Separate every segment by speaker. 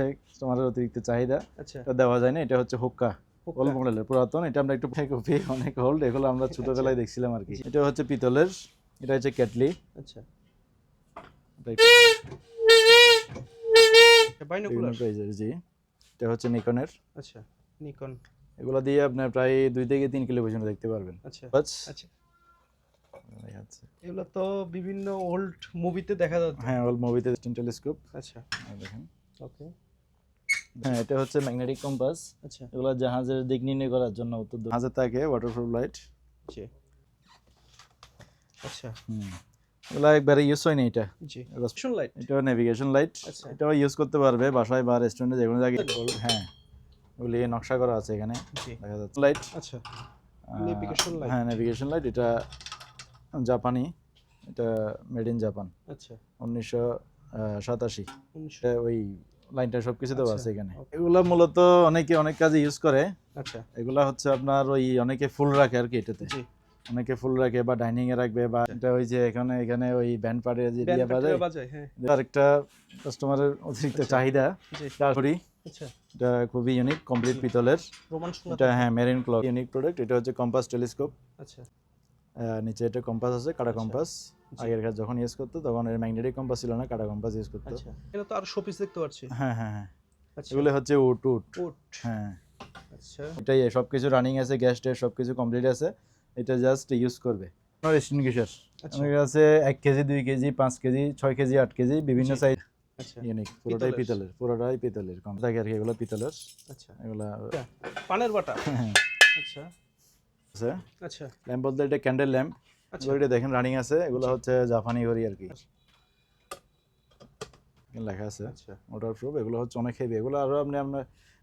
Speaker 1: কাস্টমারের অতিরিক্ত চাহিদা,
Speaker 2: আচ্ছা
Speaker 1: এটা দেওয়া যায় না। এটা হচ্ছে হুক্কা,
Speaker 2: হুক্কা।
Speaker 1: ওল্ড মডেলের পুরাতন। এটা আমরা একটু কপি, অনেক ওল্ড। এগুলো আমরা ছোটবেলায় দেখছিলাম আর কি। এটা হচ্ছে পিতলের, এটা হচ্ছে কেটলি।
Speaker 2: আচ্ছা
Speaker 1: বিভিন্ন
Speaker 2: বাইনোকুলার।
Speaker 1: প্রাইজের। জি, এটা হচ্ছে নিকনের।
Speaker 2: আচ্ছা নিকন।
Speaker 1: এগুলো দিয়ে আপনার প্রায় 2 থেকে 3 কিলো পর্যন্ত দেখতে পারবেন।
Speaker 2: আচ্ছা
Speaker 1: বাস
Speaker 2: আচ্ছা
Speaker 1: আছে।
Speaker 2: এগুলো তো বিভিন্ন ওল্ড মুভিতে দেখা যাচ্ছে।
Speaker 1: হ্যাঁ, ওল্ড মুভিতে টেলিস্কোপ
Speaker 2: আচ্ছা
Speaker 1: দেখেন।
Speaker 2: ওকে।
Speaker 1: হ্যাঁ, এটা হচ্ছে ম্যাগনেটিক কম্পাস।
Speaker 2: আচ্ছা
Speaker 1: এগুলো জাহাজের দিক নির্ণয় করার জন্য উত্তর জাহাজে থাকে ওয়াটারপ্রুফ লাইট।
Speaker 2: জি আচ্ছা
Speaker 1: এগুলো একবারে ইউজ হয়নি। এটা
Speaker 2: জি অপশন লাইট।
Speaker 1: এটা নেভিগেশন লাইট।
Speaker 2: আচ্ছা
Speaker 1: এটাও ইউজ করতে পারবে বাসায় বা রেস্টুরেন্টে, যে কোনো জায়গায়। হ্যাঁ, ওগুলি নকশা করা আছে এখানে,
Speaker 2: জি
Speaker 1: দেখা যাচ্ছে লাইট।
Speaker 2: আচ্ছা নেভিগেশন লাইট।
Speaker 1: হ্যাঁ, নেভিগেশন লাইট। এটা জাপানি, এটা মেড ইন জাপান,
Speaker 2: আচ্ছা
Speaker 1: 1987।
Speaker 2: 1900।
Speaker 1: ওই লাইনটা সবকিছু দেওয়া
Speaker 2: আচ্ছা
Speaker 1: আছে এখানে। এগুলা মূলত অনেকে অনেক কাজে ইউজ করে।
Speaker 2: আচ্ছা
Speaker 1: এগুলা হচ্ছে আপনার ওই অনেকে ফুল রাখে আর কি এটাতে।
Speaker 2: জি
Speaker 1: অনেকে ফুল রাখে বা ডাইনিং এ রাখবে, বা এটা ওই যে এখানে এখানে ওই ব্যান্ড পার্টি যে
Speaker 2: ব্যান্ড
Speaker 1: দিয়ে বাজায়।
Speaker 2: বাজায়। হ্যাঁ
Speaker 1: আরেকটা কাস্টমারের অতিরিক্ত চাহিদা,
Speaker 2: জি
Speaker 1: করি।
Speaker 2: আচ্ছা
Speaker 1: এটা খুবই ইউনিক, কমপ্লিট পিতলের।
Speaker 2: রোমান সোনা।
Speaker 1: এটা হ্যাঁ মেরিন ক্লক, ইউনিক প্রোডাক্ট। এটা হচ্ছে কম্পাস টেলিস্কোপ।
Speaker 2: আচ্ছা
Speaker 1: নিচে এটা কম্পাস আছে, কাটা
Speaker 2: আচ্ছা,
Speaker 1: কম্পাস।
Speaker 2: জি।
Speaker 1: আগের কাজ যখন ইউজ করতো তখন এর ম্যাগনেটিক কম্পাস ছিল না, কাটা কম্পাস ইউজ করতো।
Speaker 2: আচ্ছা এটা তো আর শোপিস দেখতে পাচ্ছি।
Speaker 1: হ্যাঁ হ্যাঁ হ্যাঁ,
Speaker 2: আচ্ছা
Speaker 1: এগুলো হচ্ছে উড উড।
Speaker 2: উড।
Speaker 1: হ্যাঁ,
Speaker 2: আচ্ছা
Speaker 1: এটাই সবকিছু রানিং আছে, গ্যাস ট্যাস সবকিছু কমপ্লিট আছে। এটা জাস্ট ইউজ করবে। এক্সটিংগুইশার
Speaker 2: আচ্ছা
Speaker 1: আমাদের কাছে 1 KG, 2 KG, 5 KG, 6 KG, 8 KG বিভিন্ন
Speaker 2: জি।
Speaker 1: সাইজ।
Speaker 2: আচ্ছা
Speaker 1: ইউনিক, পুরোটাই
Speaker 2: পিতলের।
Speaker 1: পিতলের, পুরোটাই পিতলের কম থাকে আর কি। এগুলো পিতলের,
Speaker 2: আচ্ছা
Speaker 1: এগুলা
Speaker 2: পানের বাটা।
Speaker 1: হ্যাঁ
Speaker 2: আচ্ছা
Speaker 1: আছে।
Speaker 2: আচ্ছা
Speaker 1: ল্যাম্প বলতে এটা ক্যান্ডেল ল্যাম্প।
Speaker 2: আচ্ছা
Speaker 1: এটা দেখেন রানিং আছে। এগুলো
Speaker 2: জি।
Speaker 1: হচ্ছে জাপানি ঘড়ি আর কি, এখানে লেখা আছে
Speaker 2: আচ্ছা
Speaker 1: ওয়াটার প্রুফ। এগুলো হচ্ছে অনেক হেভি। এগুলো আরো আপনার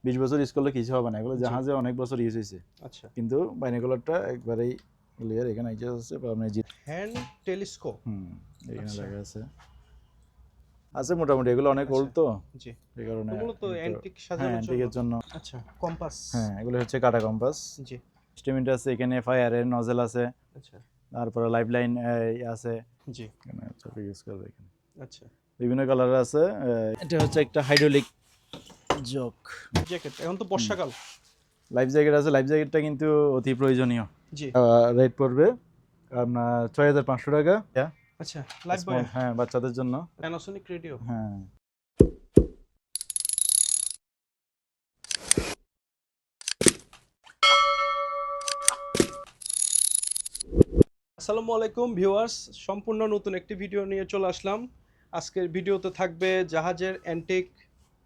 Speaker 1: 20 বছর ইউজ করলে কিছু হবে না। এগুলো
Speaker 2: জি।
Speaker 1: জাহাজে অনেক বছর ইউজ হয়েছে,
Speaker 2: আচ্ছা
Speaker 1: কিন্তু বাইনোকুলারটা একবারেই ক্লিয়ার। এখানে ইউজ আছে বা আপনি
Speaker 2: হ্যান্ড টেলিস্কোপ।
Speaker 1: এখানে
Speaker 2: আচ্ছা
Speaker 1: লেখা আছে। আছে মোটামুটি। এগুলো অনেক ওল্ড
Speaker 2: আচ্ছা
Speaker 1: তো,
Speaker 2: জি।
Speaker 1: এই কারণে।
Speaker 2: তো মূলত অ্যান্টিক
Speaker 1: হ্যাঁ,
Speaker 2: সাজানোর জন্য।
Speaker 1: অ্যান্টিকের জন্য।
Speaker 2: আচ্ছা কম্পাস।
Speaker 1: হ্যাঁ, এগুলো হচ্ছে কাটা কম্পাস।
Speaker 2: জি
Speaker 1: স্টিমিট আছে এখানে, ফায়ারের নজেল আছে,
Speaker 2: আচ্ছা
Speaker 1: তারপরে লাইফ লাইন আছে
Speaker 2: জি
Speaker 1: এখানে, সব ইউজ করবে এখানে।
Speaker 2: আচ্ছা
Speaker 1: বিভিন্ন কালার আছে। এটা হচ্ছে একটা হাইড্রোলিক জক।
Speaker 2: জ্যাকেট এখন তো বর্ষাকাল।
Speaker 1: লাইফ জ্যাকেট আছে। লাইফ জ্যাকেটটা কিন্তু অতি প্রয়োজনীয়।
Speaker 2: জি
Speaker 1: রেট পড়বে আপনার 6500 টাকা।
Speaker 2: আচ্ছা লাইফ বয়।
Speaker 1: হ্যাঁ, বাচ্চাদের জন্য।
Speaker 2: Panasonic radio.
Speaker 1: হ্যাঁ,
Speaker 2: আসসালামু আলাইকুম ভিউয়ার্স, সম্পূর্ণ নতুন একটি ভিডিও নিয়ে চলে আসলাম। আজকের ভিডিওতে থাকবে জাহাজের অ্যান্টিক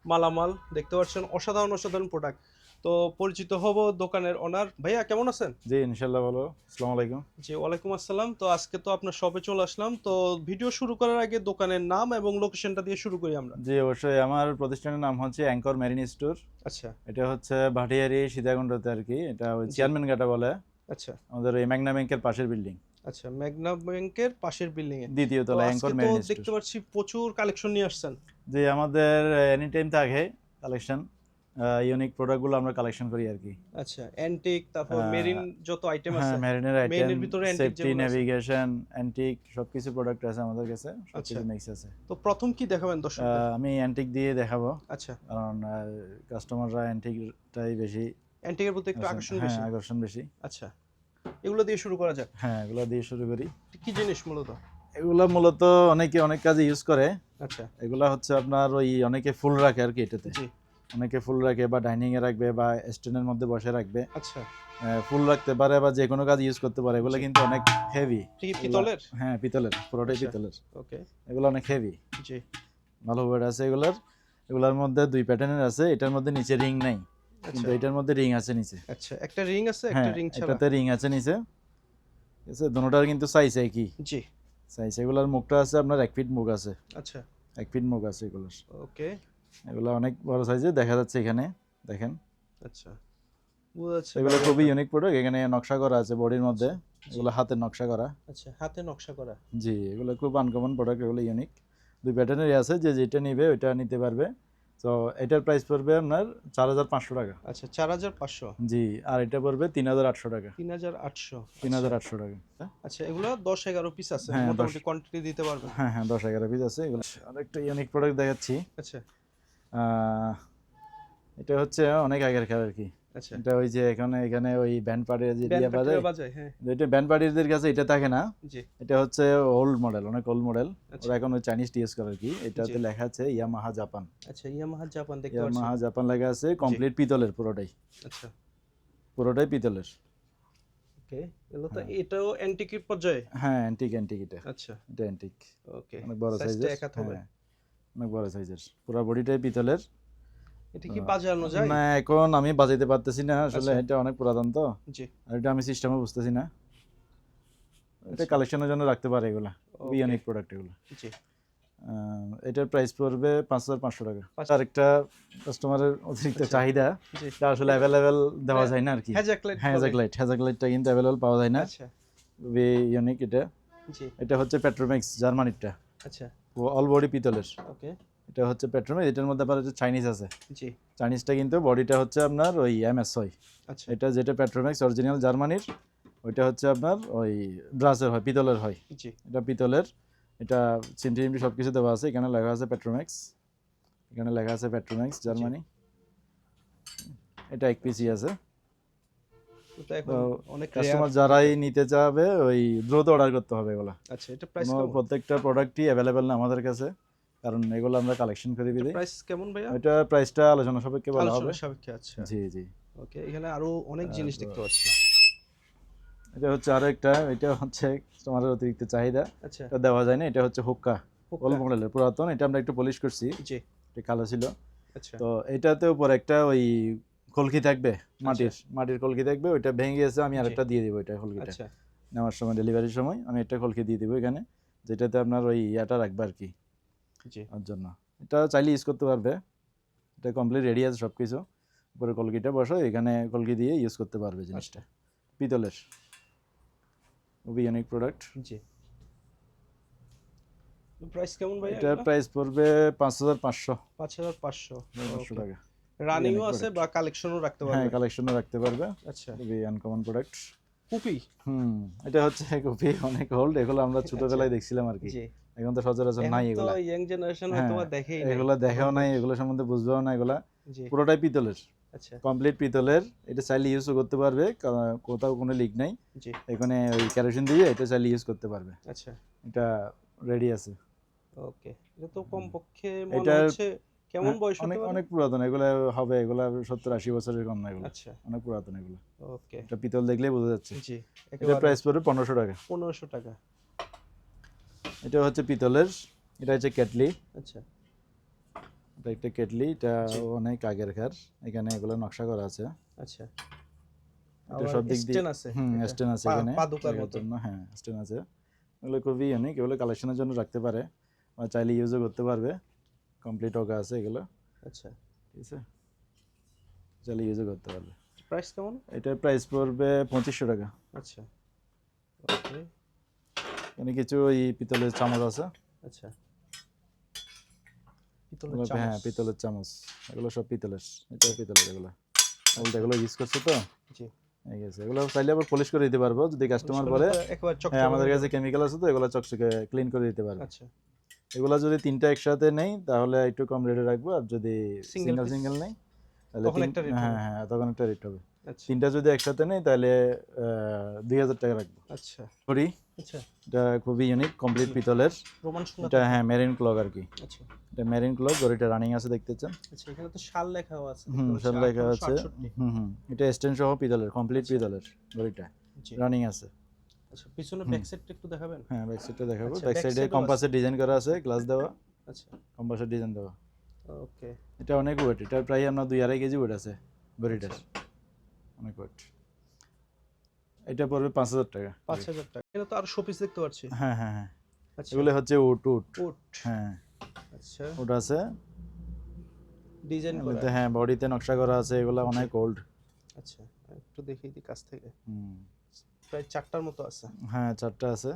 Speaker 2: মালামাল। দেখতে পাচ্ছেন অসাধারণ অসাধারণ প্রোডাক্ট। তো পরিচিত হব দোকানের ওনার। ভাইয়া কেমন আছেন?
Speaker 1: জি ইনশাল্লাহ ভালো। আসসালামু আলাইকুম।
Speaker 2: জি ওয়ালাইকুম আসসালাম। তো আজকে তো আপনার শপে চলে আসলাম। তো ভিডিও শুরু করার আগে দোকানের নাম এবং লোকেশনটা দিয়ে শুরু করি আমরা।
Speaker 1: জি অবশ্যই। আমার প্রতিষ্ঠানের নাম হচ্ছে অ্যাঙ্কর মেরিন স্টোর।
Speaker 2: আচ্ছা
Speaker 1: এটা হচ্ছে ভাটিয়ারি সীতাকুণ্ডতে আর কি। এটা ওই
Speaker 2: জি
Speaker 1: চেয়ারম্যান গাটা বলে,
Speaker 2: আচ্ছা
Speaker 1: আমাদের ওই ম্যাগনা ব্যাংকের পাশের বিল্ডিং,
Speaker 2: আচ্ছা মেঘনা ব্যাংকের পাশের বিল্ডিং এ।
Speaker 1: দ্বিতীয়
Speaker 2: তো
Speaker 1: তলা,
Speaker 2: আজকে
Speaker 1: অ্যাঙ্কর
Speaker 2: তো
Speaker 1: মেরিন স্টোর।
Speaker 2: দেখতে পাচ্ছি প্রচুর কালেকশন নিয়ে আসছেন।
Speaker 1: যে আমাদের এনি টাইম থাকে কালেকশন, ইউনিক প্রোডাক্টগুলো আমরা কালেকশন করি আর কি।
Speaker 2: আচ্ছা অ্যান্টিক, তারপর মেরিন
Speaker 1: আহ,
Speaker 2: যত আইটেম
Speaker 1: হ্যাঁ,
Speaker 2: আছে।
Speaker 1: মেরিনের আইটেম,
Speaker 2: মেইনের ভিতরে অ্যান্টিক
Speaker 1: সেফটি,
Speaker 2: যেগুলো আছে।
Speaker 1: নেভিগেশন, অ্যান্টিক সবকিছু প্রোডাক্ট আছে আমাদের কাছে,
Speaker 2: আচ্ছা
Speaker 1: সবকিছু মিক্স আছে।
Speaker 2: তো প্রথম কি দেখাবেন দর্শকদের?
Speaker 1: আমি অ্যান্টিক দিয়ে দেখাবো,
Speaker 2: আচ্ছা
Speaker 1: কারণ কাস্টমাররা অ্যান্টিকটাই বেশি
Speaker 2: অ্যান্টিকের প্রতি একটু
Speaker 1: পছন্দ।
Speaker 2: আকর্ষণ
Speaker 1: হ্যাঁ,
Speaker 2: বেশি।
Speaker 1: আকর্ষণ বেশি।
Speaker 2: আচ্ছা এগুলো দিয়ে শুরু করা যাক।
Speaker 1: হ্যাঁ, এগুলো দিয়ে শুরু করি।
Speaker 2: কি জিনিস মূলত?
Speaker 1: এগুলো মূলত অনেকে অনেক কাজে ইউজ করে।
Speaker 2: আচ্ছা
Speaker 1: এগুলা হচ্ছে আপনার ওই অনেকে ফুল রাখে আর কি এটাতে।
Speaker 2: জি
Speaker 1: অনেকে ফুল রাখে বা ডাইনিং এ রাখবে বা স্ট্যান্ডের মধ্যে বসে রাখবে।
Speaker 2: আচ্ছা
Speaker 1: ফুল রাখতে পারে বা যে কোনো কাজ ইউজ করতে পারে। এগুলো
Speaker 2: জি।
Speaker 1: কিন্তু অনেক হেভি।
Speaker 2: কি পিতলের?
Speaker 1: হ্যাঁ, পিতলের, পুরোটাই
Speaker 2: আচ্ছা
Speaker 1: পিতলের।
Speaker 2: ওকে
Speaker 1: এগুলো অনেক হেভি,
Speaker 2: জি
Speaker 1: ভালো ওয়েট আছে এগুলার। এগুলোর মধ্যে 2 প্যাটার্নের আছে। এটার মধ্যে নিচে রিং নাই,
Speaker 2: আচ্ছা
Speaker 1: কিন্তু এটার মধ্যে রিং আছে নিচে।
Speaker 2: আচ্ছা একটা রিং আছে একটা
Speaker 1: হ্যাঁ,
Speaker 2: রিং ছাড়া।
Speaker 1: এটাতে রিং আছে নিচে, ঠিক আছে। দুটোটার কিন্তু সাইজ একই
Speaker 2: জি
Speaker 1: সাইজ। এগুলার মুখটা আছে আপনার 1 ফিট মুখ আছে,
Speaker 2: আচ্ছা
Speaker 1: 1 ফিট মুখ আছে এগুলোর।
Speaker 2: ওকে
Speaker 1: এগুলো অনেক বড় সাইজে দেখা যাচ্ছে এখানে, দেখেন।
Speaker 2: আচ্ছা বোঝা যাচ্ছে
Speaker 1: এগুলো
Speaker 2: বাইরে
Speaker 1: খুবই
Speaker 2: একটা।
Speaker 1: Unique product. এখানে নকশা করা আছে বডির মধ্যে,
Speaker 2: জি
Speaker 1: এগুলো হাতের নকশা করা।
Speaker 2: আচ্ছা হাতে নকশা করা।
Speaker 1: জি, এগুলো খুব আনকমন প্রোডাক্ট, এগুলো ইউনিক। 2 প্যাটার্নেরই আছে, যে যেটা নিবে ওইটা নিতে পারবে। তো এটার প্রাইস পড়বে আপনার 4500 টাকা।
Speaker 2: আচ্ছা 4500।
Speaker 1: জি, আর এটা পড়বে 3800 টাকা।
Speaker 2: 3800 আচ্ছা
Speaker 1: 3800 টাকা।
Speaker 2: আচ্ছা এগুলো 10-11 পিস আছে,
Speaker 1: হ্যাঁ, 10।
Speaker 2: মোটামুটি কোয়ান্টিটি দিতে পারবেন।
Speaker 1: হ্যাঁ হ্যাঁ, 10-11 পিস আছে এগুলো। আরেকটা ইউনিক প্রোডাক্ট দেখাচ্ছি।
Speaker 2: আচ্ছা
Speaker 1: আহ, এটা হচ্ছে অনেক আগের খেলা আর কি।
Speaker 2: আচ্ছা,
Speaker 1: এটা ওই যে এখানে ওই ব্যান্ড পার্টি যে
Speaker 2: ব্যান্ড
Speaker 1: দিয়ে বাজায়,
Speaker 2: পার্টিরা বাজায়, হ্যাঁ।
Speaker 1: এটা ব্যান্ড পার্টিদের কাছে এটা থাকে না।
Speaker 2: জি,
Speaker 1: এটা হচ্ছে ওল্ড মডেল, অনেক ওল্ড মডেল।
Speaker 2: আচ্ছা,
Speaker 1: ওরা এখন ওই চাইনিজ টিএস করে আর কি।
Speaker 2: জি,
Speaker 1: এটাতে লেখা আছে ইয়ামাহা জাপান।
Speaker 2: আচ্ছা, ইয়ামাহা জাপান দেখতে পাচ্ছি।
Speaker 1: ইয়ামাহা জাপান লেখা আছে,
Speaker 2: জি,
Speaker 1: কমপ্লিট পিতলের পুরোটাই,
Speaker 2: আচ্ছা,
Speaker 1: পুরোটাই পিতলের।
Speaker 2: ওকে। এগুলো তো
Speaker 1: হ্যাঁ
Speaker 2: এটাও অ্যান্টিকের পর্যায়ে।
Speaker 1: হ্যাঁ, অ্যান্টিক অ্যান্টিক এটা,
Speaker 2: আচ্ছা,
Speaker 1: এটা অ্যান্টিক।
Speaker 2: ওকে।
Speaker 1: অনেক বড়
Speaker 2: সাইজটা
Speaker 1: সাইজের,
Speaker 2: এক হাত হবে।
Speaker 1: হ্যাঁ অনেক বড় সাইজের, পুরো বডিটাই পিতলের।
Speaker 2: এটা কি বাজানো যায়?
Speaker 1: না এখন আমি বাজাইতে পারতেছি না আসলে,
Speaker 2: আচ্ছা,
Speaker 1: এটা অনেক পুরাতন তো।
Speaker 2: জি,
Speaker 1: আর এটা আমি সিস্টেমে বুঝতেছি না। এটা
Speaker 2: আচ্ছা,
Speaker 1: কালেকশনের জন্য রাখতে পারে এগুলা, খুবই
Speaker 2: ওকে,
Speaker 1: ইউনিক প্রোডাক্ট এগুলো।
Speaker 2: জি,
Speaker 1: এটার প্রাইস পড়বে 5,500 টাকা।
Speaker 2: পাঁচ-
Speaker 1: আরেকটা কাস্টমারের অতিরিক্ত
Speaker 2: আচ্ছা,
Speaker 1: চাহিদা,
Speaker 2: জি।
Speaker 1: এটা আসলে অ্যাভেলেবেল দেওয়া যায় না আর কি।
Speaker 2: হ্যাজাক লাইট বলে।
Speaker 1: হ্যাজাকলাইটটা কিন্তু অ্যাভেলেবেল পাওয়া যায় না,
Speaker 2: আচ্ছা,
Speaker 1: খুবই ইউনিক এটা।
Speaker 2: জি,
Speaker 1: এটা হচ্ছে পেট্রোম্যাক্স জার্মানিরটা,
Speaker 2: আচ্ছা,
Speaker 1: অল বডি পিতলের।
Speaker 2: ওকে,
Speaker 1: এটা হচ্ছে পেট্রোম্যাক্স, এটার মধ্যে আবার হচ্ছে চাইনিজ আছে।
Speaker 2: জি,
Speaker 1: চাইনিজটা কিন্তু বডিটা হচ্ছে আপনার ওই এমএস হয়।
Speaker 2: আচ্ছা,
Speaker 1: এটা যেটা পেট্রোম্যাক্স অরিজিনাল জার্মানির, ওইটা হচ্ছে আপনার ওই ব্রাসের হয়, পিতলের হয়।
Speaker 2: জি,
Speaker 1: এটা পিতলের, এটা চিমটি সব কিছু দেওয়া আছে। এখানে লেখা আছে পেট্রোম্যাক্স, এখানে লেখা আছে পেট্রোম্যাক্স জার্মানি। এটা এক পিসি আছে।
Speaker 2: এটা এখন
Speaker 1: তো
Speaker 2: অনেক রেয়ার।
Speaker 1: কাস্টমার যারাই নিতে চাবে ওই দ্রুত অর্ডার করতে হবে এগুলা।
Speaker 2: আচ্ছা, এটা প্রাইস
Speaker 1: কোনো
Speaker 2: কেমন?
Speaker 1: প্রত্যেকটা প্রোডাক্টই অ্যাভেলেবেল না আমাদের কাছে, কারণ এগুলো আমরা কালেকশন করে দিই।
Speaker 2: প্রাইস কেমন ভাইয়া?
Speaker 1: এটা প্রাইসটা আলোচনা সাপেক্ষে বলা হবে।
Speaker 2: আলোচনা সাপেক্ষে, আচ্ছা,
Speaker 1: জি জি।
Speaker 2: ওকে। এখানে আরো অনেক জিনিস দেখতে পাচ্ছি।
Speaker 1: এটা হচ্ছে আরো একটা, এটা হচ্ছে তোমার অতিরিক্ত চাহিদা,
Speaker 2: আচ্ছা,
Speaker 1: এটা দেওয়া যায় না। এটা হচ্ছে হুক্কা, ওল্ড
Speaker 2: হুক্কা,
Speaker 1: মডেলের পুরাতন। এটা আমরা একটু পলিশ করছি,
Speaker 2: জি,
Speaker 1: এটা কালো ছিল।
Speaker 2: আচ্ছা,
Speaker 1: তো এটাতে উপর একটা ওই কলকি থাকবে, মাটির কলকি থাকবে। ওইটা ভেঙে গেছে, আমি
Speaker 2: জি,
Speaker 1: আরেকটা দিয়ে দিব। এটা কলকিটা
Speaker 2: আচ্ছা,
Speaker 1: নেওয়ার সময়, ডেলিভারির সময় আমি একটা কলকি দিয়ে দিব এখানে, যেটাতে আপনার ওই ইয়াটা রাখবে আর কি,
Speaker 2: জি,
Speaker 1: ওর জন্য। এটা চাইলে ইউজ করতে পারবে, এটা কমপ্লিট রেডি আছে সব কিছু। উপরে কলকিটা বসো, এখানে কলকি দিয়ে ইউজ করতে পারবে জিনিসটা। পিতলের, খুবই ইউনিক প্রোডাক্ট।
Speaker 2: জি। প্রাইস কেমন ভাইয়া
Speaker 1: এটার
Speaker 2: এগুলো?
Speaker 1: প্রাইস পড়বে 5,500
Speaker 2: 5,500, ওকে।
Speaker 1: টাকা।
Speaker 2: রানিংও
Speaker 1: Unique
Speaker 2: আছে
Speaker 1: product।
Speaker 2: বা কালেকশনও রাখতে
Speaker 1: হ্যাঁ,
Speaker 2: পারবে।
Speaker 1: কালেকশনও রাখতে পারবে,
Speaker 2: আচ্ছা,
Speaker 1: খুবই আনকমন প্রোডাক্ট।
Speaker 2: কুপি,
Speaker 1: এটা হচ্ছে খুবই অনেক ওল্ড, এগুলো আমরা ছোটবেলায় দেখছিলাম আর কি।
Speaker 2: জি।
Speaker 1: এখন তো সচরাচর
Speaker 2: এখন
Speaker 1: নাই
Speaker 2: তো
Speaker 1: এগুলা।
Speaker 2: ইয়াং জেনারেশন হয়তো
Speaker 1: হ্যাঁ,
Speaker 2: বা দেখেই নাই
Speaker 1: এগুলা দেখাও
Speaker 2: কখনো।
Speaker 1: নাই, এগুলো সম্বন্ধে বুঝবেও না এগুলা।
Speaker 2: জি,
Speaker 1: পুরোটাই পিতলের,
Speaker 2: আচ্ছা,
Speaker 1: কমপ্লিট পিতলের। এটা চাইলে ইউজও করতে পারবে, কোথাও কোনো লিক নাই।
Speaker 2: জি,
Speaker 1: এখানে ওই কেরোসিন দিয়ে এটা চাইলে ইউজ করতে পারবে।
Speaker 2: আচ্ছা,
Speaker 1: এটা রেডি আছে।
Speaker 2: ওকে। এটা তো কমপক্ষে মনে
Speaker 1: এটা
Speaker 2: হচ্ছে কেমন বয়স হতে
Speaker 1: অনেক
Speaker 2: পারে?
Speaker 1: অনেক পুরাতন এগুলা হবে, এগুলা 70-80 বছরের কম না এগুলো,
Speaker 2: আচ্ছা,
Speaker 1: অনেক পুরাতন এগুলো।
Speaker 2: ওকে,
Speaker 1: এটা পিতল দেখলেই বোঝা যাচ্ছে।
Speaker 2: জি,
Speaker 1: এটা
Speaker 2: একেবারে
Speaker 1: প্রাইস পড়বে 1500 টাকা।
Speaker 2: 1500 টাকা।
Speaker 1: এটা হচ্ছে পিতলের, এটা হচ্ছে কেটলি।
Speaker 2: আচ্ছা,
Speaker 1: এটা একটা কেটলি, এটা
Speaker 2: জি,
Speaker 1: অনেক আগের কার। এখানে এগুলো নকশা করা আছে।
Speaker 2: আচ্ছা।
Speaker 1: এটা
Speaker 2: আবার
Speaker 1: সব দিক দিয়ে
Speaker 2: স্টেন আছে এটা,
Speaker 1: স্টেন আছে এখানে
Speaker 2: পাদুকার
Speaker 1: দেখার
Speaker 2: মতো।
Speaker 1: জন্য। হ্যাঁ, স্টেন আছে। এগুলো খুবই ইউনিক, এগুলো কালেকশনের জন্য রাখতে পারে বা চাইলে ইউজও করতে পারবে। কমপ্লিট ওকা আছে এগুলো,
Speaker 2: আচ্ছা,
Speaker 1: ঠিক আছে, চাইলে ইউজও করতে পারবে।
Speaker 2: প্রাইস কেমন?
Speaker 1: এটার প্রাইস পড়বে 2500 টাকা।
Speaker 2: আচ্ছা, ওকে,
Speaker 1: এখানে কিছু ওই পিতলের চামচ আছে।
Speaker 2: আচ্ছা। পিতলের
Speaker 1: এগুলো, হ্যাঁ,
Speaker 2: চামচ,
Speaker 1: পিতলের চামচ, এগুলো সব পিতলের। এটাও পিতলের এগুলো,
Speaker 2: আচ্ছা,
Speaker 1: এগুলো ইউজ করছে তো,
Speaker 2: জি।
Speaker 1: ঠিক আছে। এগুলো চাইলে আবার পলিশ করে দিতে পারবো যদি কাস্টমার বলে।
Speaker 2: একেবারে
Speaker 1: হ্যাঁ,
Speaker 2: চকচকে
Speaker 1: আমাদের
Speaker 2: হয়ে
Speaker 1: কাছে
Speaker 2: যাবে।
Speaker 1: কেমিক্যাল আছে তো, এগুলো চকচকে ক্লিন করে দিতে পারবে।
Speaker 2: আচ্ছা,
Speaker 1: এগুলো যদি তিনটা একসাথে নেই তাহলে একটু কম রেটে রাখবো, আর যদি
Speaker 2: সিঙ্গেল
Speaker 1: সিঙ্গেল
Speaker 2: পিস
Speaker 1: সিঙ্গেল নেই তাহলে
Speaker 2: তখন একটা রেট
Speaker 1: হ্যাঁ
Speaker 2: হবে।
Speaker 1: হ্যাঁ, তখন একটা রেট হবে।
Speaker 2: আচ্ছা,
Speaker 1: তিনটা যদি একসাথে নেই তাহলে 2000 টাকা রাখবো।
Speaker 2: আচ্ছা,
Speaker 1: করি,
Speaker 2: আচ্ছা।
Speaker 1: এটা খুবই ইউনিক, কমপ্লিট পিতলের।
Speaker 2: রোমান সোনা
Speaker 1: এটা
Speaker 2: থাকে।
Speaker 1: হ্যাঁ মেরিন ক্লক আর কি।
Speaker 2: আচ্ছা,
Speaker 1: এটা মেরিন ক্লক, ঘড়িটা রানিং আছে দেখতে চান।
Speaker 2: আচ্ছা। এখানে তো সাল লেখাও আছে দেখতে
Speaker 1: হুম,
Speaker 2: পাচ্ছি,
Speaker 1: সব লেখা আছে।
Speaker 2: 1868।
Speaker 1: এটা স্ট্যান্ড সহ পিতলের, কমপ্লিট
Speaker 2: আচ্ছা,
Speaker 1: পিতলের ঘড়িটা,
Speaker 2: জি।
Speaker 1: রানিং আছে।
Speaker 2: আচ্ছা, পিছনে
Speaker 1: হুম,
Speaker 2: ব্যাক সাইডটা একটু দেখাবেন?
Speaker 1: হ্যাঁ, ব্যাক সাইডটা দেখাবো।
Speaker 2: আচ্ছা,
Speaker 1: ব্যাক
Speaker 2: ব্যাক
Speaker 1: সাইডে
Speaker 2: সাইডেও আছে।
Speaker 1: কম্পাসের ডিজাইন করা আছে, গ্লাস দেওয়া,
Speaker 2: আচ্ছা,
Speaker 1: কম্পাসের ডিজাইন দেওয়া।
Speaker 2: ওকে,
Speaker 1: এটা অনেক ওয়েট, এটা প্রায় আপনার 2-2.5 কেজি ওয়েট আছে ঘড়িটার,
Speaker 2: আচ্ছা।
Speaker 1: অনেক ওয়েট। এটা পড়বে 5000 টাকা।
Speaker 2: 5000 টাকা। এখানে তো আরো শোপিস দেখতে পাচ্ছি।
Speaker 1: হ্যাঁ হ্যাঁ হ্যাঁ,
Speaker 2: আচ্ছা,
Speaker 1: এগুলো হচ্ছে উড উড।
Speaker 2: উড,
Speaker 1: হ্যাঁ,
Speaker 2: আচ্ছা,
Speaker 1: উড আছে
Speaker 2: ডিজাইন করা।
Speaker 1: এগুলোতে, হ্যাঁ, বডিতে নকশা করা আছে, এগুলো অনেক ওল্ড।
Speaker 2: আচ্ছা, একটু দেখিয়ে দিই কাছ থেকে।
Speaker 1: হুম,
Speaker 2: প্রায় 4টার মতো আছে।
Speaker 1: হ্যাঁ, 4টা আছে।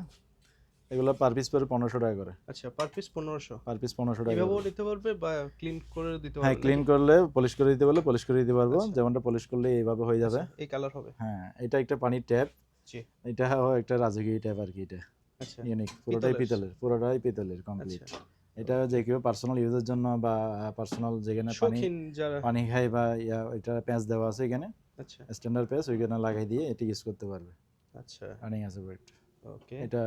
Speaker 1: এগুলো পার পিস পড়বে 1500 টাকা করে।
Speaker 2: আচ্ছা, পার পিস 1500।
Speaker 1: পার পিস 1500 টাকা
Speaker 2: এভাবেও
Speaker 1: করে।
Speaker 2: নিতে পারবে বা ক্লিন করে দিতে
Speaker 1: হ্যাঁ,
Speaker 2: পারবে
Speaker 1: ক্লিন
Speaker 2: নাকি?
Speaker 1: করলে, পলিশ করে দিতে বলে পলিশ করে দিতে পারবো।
Speaker 2: আচ্ছা,
Speaker 1: যেমনটা পলিশ করলে এইভাবে হয়ে যাবে।
Speaker 2: আচ্ছা, এই কালার হবে।
Speaker 1: হ্যাঁ, এটা একটা পানির ট্যাপ।
Speaker 2: জি,
Speaker 1: এটা একটা রাজকীয় ট্যাপ আর কি। এটা
Speaker 2: আচ্ছা,
Speaker 1: ইউনিক, পুরোটাই
Speaker 2: পিতলের।
Speaker 1: পিতলের, পুরোটাই পিতলের কমপ্লিট।
Speaker 2: আচ্ছা,
Speaker 1: এটা যে কেউ পার্সোনাল ইউজের জন্য বা পার্সোনাল যেখানে
Speaker 2: শৌখিন যারা।
Speaker 1: পানি খায় বা এটা প্যাঁচ দেওয়া আছে এখানে,
Speaker 2: আচ্ছা
Speaker 1: স্ট্যান্ডার্ড প্যাঁচ ওইখানে লাগাই দিয়ে এটা ইউজ করতে পারবে।
Speaker 2: আচ্ছা।
Speaker 1: রানিং আছে প্রোডাক্ট।
Speaker 2: ওকে।
Speaker 1: এটা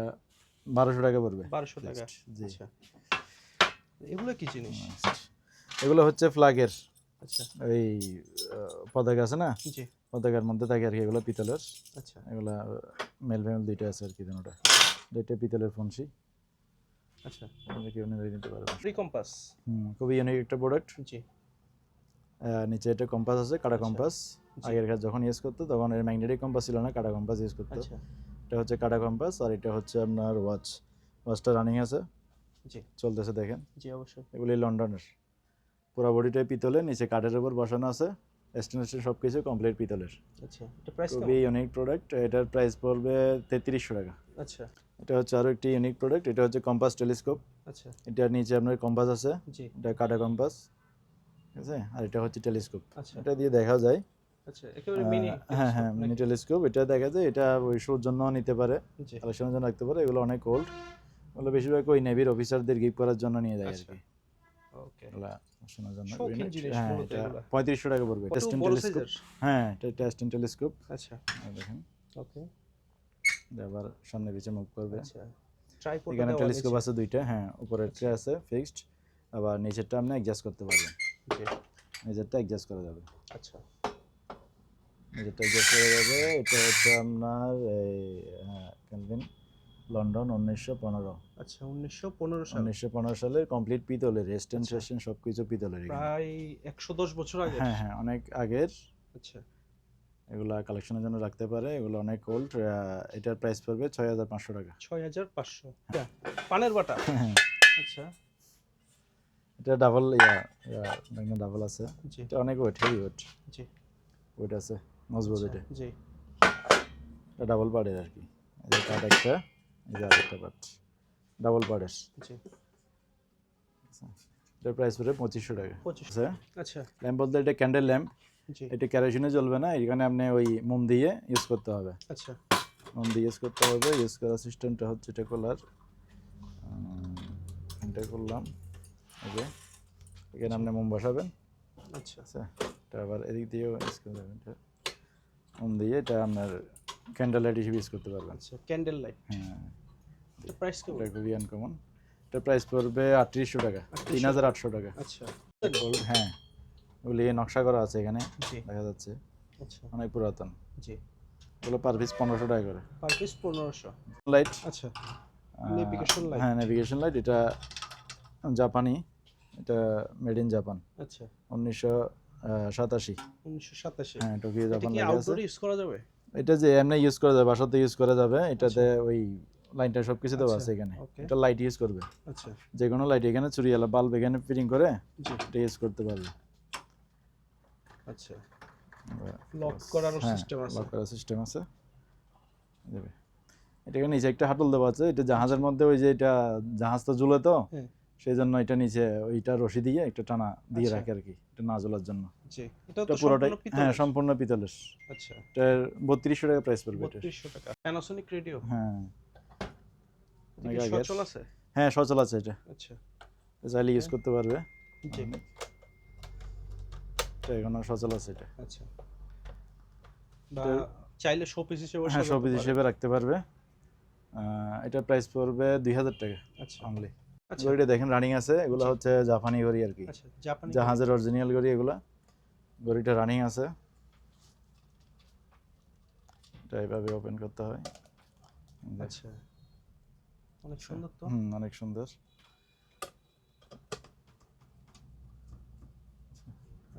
Speaker 1: 1200 টাকা পড়বে।
Speaker 2: 1200 টাকা।
Speaker 1: Just, জি।
Speaker 2: আচ্ছা, এগুলো কি জিনিস?
Speaker 1: এগুলো হচ্ছে ফ্ল্যাগের
Speaker 2: আচ্ছা
Speaker 1: ওই পতাকা আছে না,
Speaker 2: জি।
Speaker 1: পতাকার মধ্যে থাকে আর কি, এগুলো পিতলের।
Speaker 2: আচ্ছা
Speaker 1: এগুলা মেল ফিমেল দুইটা আছে আর কি, দুটোটা। এটা পিতলের ফোনসি,
Speaker 2: আচ্ছা।
Speaker 1: কেউ নিয়ে নিতে পারবে।
Speaker 2: Free compass.
Speaker 1: খুবই ইউনিক একটা প্রোডাক্ট।
Speaker 2: জি
Speaker 1: নিচে একটা কম্পাস আছে, কাটা
Speaker 2: আচ্ছা,
Speaker 1: কম্পাস।
Speaker 2: জি।
Speaker 1: আগের কাজ যখন ইউজ করতো তখন এর ম্যাগনেটিক কম্পাস ছিল না, কাটা কম্পাস ইউজ করতো।
Speaker 2: আচ্ছা
Speaker 1: এটা হচ্ছে কাটা কম্পাস, আর এটা হচ্ছে আপনার ওয়াচ। ওয়াচটা রানিং আছে,
Speaker 2: জি
Speaker 1: চলতেছে দেখেন।
Speaker 2: জি অবশ্যই।
Speaker 1: এগুলি লন্ডনের, পুরো বডিটাই পিতলের, নিচে কাঠের উপর বসানো আছে, স্টেনলেস সব কিছু কমপ্লিট পিতলের।
Speaker 2: আচ্ছা, এটা প্রাইস
Speaker 1: খুবই
Speaker 2: কেমন?
Speaker 1: Unique product. এটার প্রাইস পড়বে 3300 টাকা।
Speaker 2: আচ্ছা
Speaker 1: এটা হচ্ছে আরও একটি ইউনিক প্রোডাক্ট। এটা হচ্ছে কম্পাস টেলিস্কোপ।
Speaker 2: আচ্ছা
Speaker 1: এটার নিচে আপনার কম্পাস আছে,
Speaker 2: জি
Speaker 1: এটা কাটা কম্পাস, ঠিক আছে। আর এটা হচ্ছে টেলিস্কোপ,
Speaker 2: আচ্ছা
Speaker 1: এটা দিয়ে দেখা যায়।
Speaker 2: আচ্ছা, একেবারে মিনি।
Speaker 1: হ্যাঁ হ্যাঁ, মিনি টেলিস্কোপ। এটা দেখা যায়, এটা ওই শোর জন্য নিতে পারে,
Speaker 2: জি
Speaker 1: কালেকশনের জন্য রাখতে পারে। এগুলো অনেক ওল্ড, এগুলো বেশিরভাগ ওই নেভির অফিসারদের গিফট করার জন্য নিয়ে যায় আর
Speaker 2: আচ্ছা
Speaker 1: কি,
Speaker 2: ওকে।
Speaker 1: এগুলা শোনার জন্য।
Speaker 2: শৌখিন জিনিস
Speaker 1: হ্যাঁ,
Speaker 2: মূলত
Speaker 1: এটা
Speaker 2: এগুলা।
Speaker 1: 3500 টাকা পড়বে।
Speaker 2: কত
Speaker 1: টেস্টিং
Speaker 2: বড়
Speaker 1: টেলিস্কোপ।
Speaker 2: সাইজের?
Speaker 1: হ্যাঁ, এটা টেস্টিং টেলিস্কোপ।
Speaker 2: আচ্ছা
Speaker 1: দেখেন,
Speaker 2: ওকে
Speaker 1: এটা আবার সামনে পিছে মুভ করবে।
Speaker 2: আচ্ছা। ট্রাইপড
Speaker 1: এখানে
Speaker 2: দেওয়া
Speaker 1: টেলিস্কোপ
Speaker 2: নিচে।
Speaker 1: আছে দুইটা, হ্যাঁ, উপরের ট্রে আছে ফিক্সড, আবার নিচেরটা আপনি অ্যাডজাস্ট করতে পারবেন।
Speaker 2: জি
Speaker 1: নিচেরটা অ্যাডজাস্ট করা যাবে,
Speaker 2: আচ্ছা
Speaker 1: নিচেরটা অ্যাডজাস্ট করা যাবে। এটা হচ্ছে আপনার এই ক্যালভিন লন্ডন 1915।
Speaker 2: আচ্ছা 1915 সাল।
Speaker 1: 1915 সালের কমপ্লিট পিতলের, রেস্টেন
Speaker 2: আচ্ছা।
Speaker 1: সেশন সব কিছু পিতলের এখানে।
Speaker 2: প্রায় 110 বছর আগে।
Speaker 1: হ্যাঁ হ্যাঁ, অনেক আগের।
Speaker 2: আচ্ছা
Speaker 1: এগুলা কালেকশনের জন্য রাখতে পারে, এগুলো অনেক ওল্ড। এটার প্রাইস পড়বে 6500 টাকা।
Speaker 2: 6500। পানের বাটা।
Speaker 1: হ্যাঁ,
Speaker 2: আচ্ছা
Speaker 1: এটা ডাবল ডাবল আছে।
Speaker 2: জি
Speaker 1: এটা অনেক ওয়েট, হেভি ওয়েট,
Speaker 2: জি
Speaker 1: ওয়েট আছে, মজবুত।
Speaker 2: আচ্ছা,
Speaker 1: এটা
Speaker 2: জি
Speaker 1: এটা ডাবল পার্টের আর কি। এই যে কাঠ একটা, এই যে আরেকটা পার্ট, ডাবল পার্টের।
Speaker 2: জি
Speaker 1: এটার প্রাইস পড়বে 2500 টাকা।
Speaker 2: 25। আচ্ছা
Speaker 1: ল্যাম্প বলতে এটা ক্যান্ডেল ল্যাম্প।
Speaker 2: জি
Speaker 1: এটা কেরোসিনে জ্বলবে না, এখানে আপনি ওই মোম দিয়ে ইউজ করতে হবে।
Speaker 2: আচ্ছা
Speaker 1: মোম দিয়ে ইউজ করতে হবে। ইউজ করার সিস্টেমটা হচ্ছে এটা খোলার, এটা করলাম, এই যে এখানে আপনি মোম বসাবেন।
Speaker 2: আচ্ছা
Speaker 1: আচ্ছা, এটা আবার এদিক দিয়েও ইউজ করতে পারবেন। এটা মোম দিয়ে এটা আপনার ক্যান্ডেল লাইট হিসেবে ইউজ করতে পারবেন।
Speaker 2: আচ্ছা ক্যান্ডেল লাইট।
Speaker 1: হ্যাঁ,
Speaker 2: প্রাইস কেমন?
Speaker 1: এটা খুবই আনকমন। এটা প্রাইস পড়বে 3800 টাকা,
Speaker 2: 3800
Speaker 1: 3800 টাকা।
Speaker 2: আচ্ছা
Speaker 1: হ্যাঁ, ওগুলি নকশা করা আছে এখানে,
Speaker 2: জি
Speaker 1: দেখা যাচ্ছে
Speaker 2: আচ্ছা
Speaker 1: অনেক পুরাতন।
Speaker 2: জি।
Speaker 1: এগুলো পার পিস 1500 টাকা করে।
Speaker 2: Per piece 1500।
Speaker 1: লাইট,
Speaker 2: আচ্ছা নেভিগেশন লাইট।
Speaker 1: হ্যাঁ, নেভিগেশন লাইট। এটা জাপানি, এটা মেড ইন জাপান,
Speaker 2: আচ্ছা
Speaker 1: 1987।
Speaker 2: 1987।
Speaker 1: হ্যাঁ, টোকিও
Speaker 2: এটা
Speaker 1: জাপান
Speaker 2: কি
Speaker 1: লেখা আছে।
Speaker 2: আউটডোর ইউজ করা যাবে?
Speaker 1: এটা যে এমনি ইউজ করা যাবে, বাসাতে ইউজ করা যাবে। এটাতে ওই লাইনটা সব কিছু দেওয়া
Speaker 2: আচ্ছা,
Speaker 1: আছে এখানে।
Speaker 2: ওকে।
Speaker 1: এটা লাইট ইউজ করবে,
Speaker 2: আচ্ছা
Speaker 1: যে কোনো লাইট। এখানে চুরিয়ালা বাল্ব এখানে ফিটিং করে
Speaker 2: জি
Speaker 1: এটা ইউজ করতে পারবে।
Speaker 2: আচ্ছা লক করারও সিস্টেম আছে।
Speaker 1: লক করার সিস্টেম আছে। দেবে। এটাকে নিচে একটা হাতল দেওয়া আছে। এটা জাহাজের মধ্যে ওই যে এটা জাহাজ তো ঝুলে তো,
Speaker 2: হ্যাঁ
Speaker 1: সেই জন্য এটা নিচে ওইটা রশি দিয়ে একটা টানা দিয়ে
Speaker 2: আচ্ছা।
Speaker 1: রাখে আর কি, এটা না ঝোলার জন্য।
Speaker 2: জি এটা
Speaker 1: এটা
Speaker 2: তো
Speaker 1: পুরোটাই,
Speaker 2: সম্পূর্ণ
Speaker 1: হ্যাঁ,
Speaker 2: পিতলের।
Speaker 1: সম্পূর্ণ পিতলের।
Speaker 2: আচ্ছা
Speaker 1: এটার 3200 টাকা প্রাইস পড়বে এটার।
Speaker 2: 3200 টাকা। Panasonic radio.
Speaker 1: হ্যাঁ,
Speaker 2: এটা
Speaker 1: অনেক
Speaker 2: কি
Speaker 1: আগের।
Speaker 2: সচল আছে?
Speaker 1: হ্যাঁ, সচল আছে এটা,
Speaker 2: আচ্ছা
Speaker 1: চাইলে ইউজ করতে পারবে।
Speaker 2: জি
Speaker 1: এটা এখনো সচল আছে এটা।
Speaker 2: আচ্ছা। বা চাইলে শোপিস হিসেবে
Speaker 1: হ্যাঁ,
Speaker 2: সাজাতে
Speaker 1: শোপিস
Speaker 2: পারে।
Speaker 1: হিসেবে রাখতে পারবে। এটার প্রাইস পড়বে 2000 টাকা
Speaker 2: আচ্ছা
Speaker 1: অনলি।
Speaker 2: আচ্ছা
Speaker 1: ঘড়িটা দেখেন রানিং আছে, এগুলো
Speaker 2: জি।
Speaker 1: হচ্ছে জাপানি ঘড়ি আর কি,
Speaker 2: আচ্ছা জাপানি
Speaker 1: জাহাজের অরিজিনাল ঘড়ি এগুলা। ঘড়িটা রানিং আছে, এটা এভাবে ওপেন করতে হয়।
Speaker 2: আচ্ছা অনেক সুন্দর তো।
Speaker 1: অনেক সুন্দর।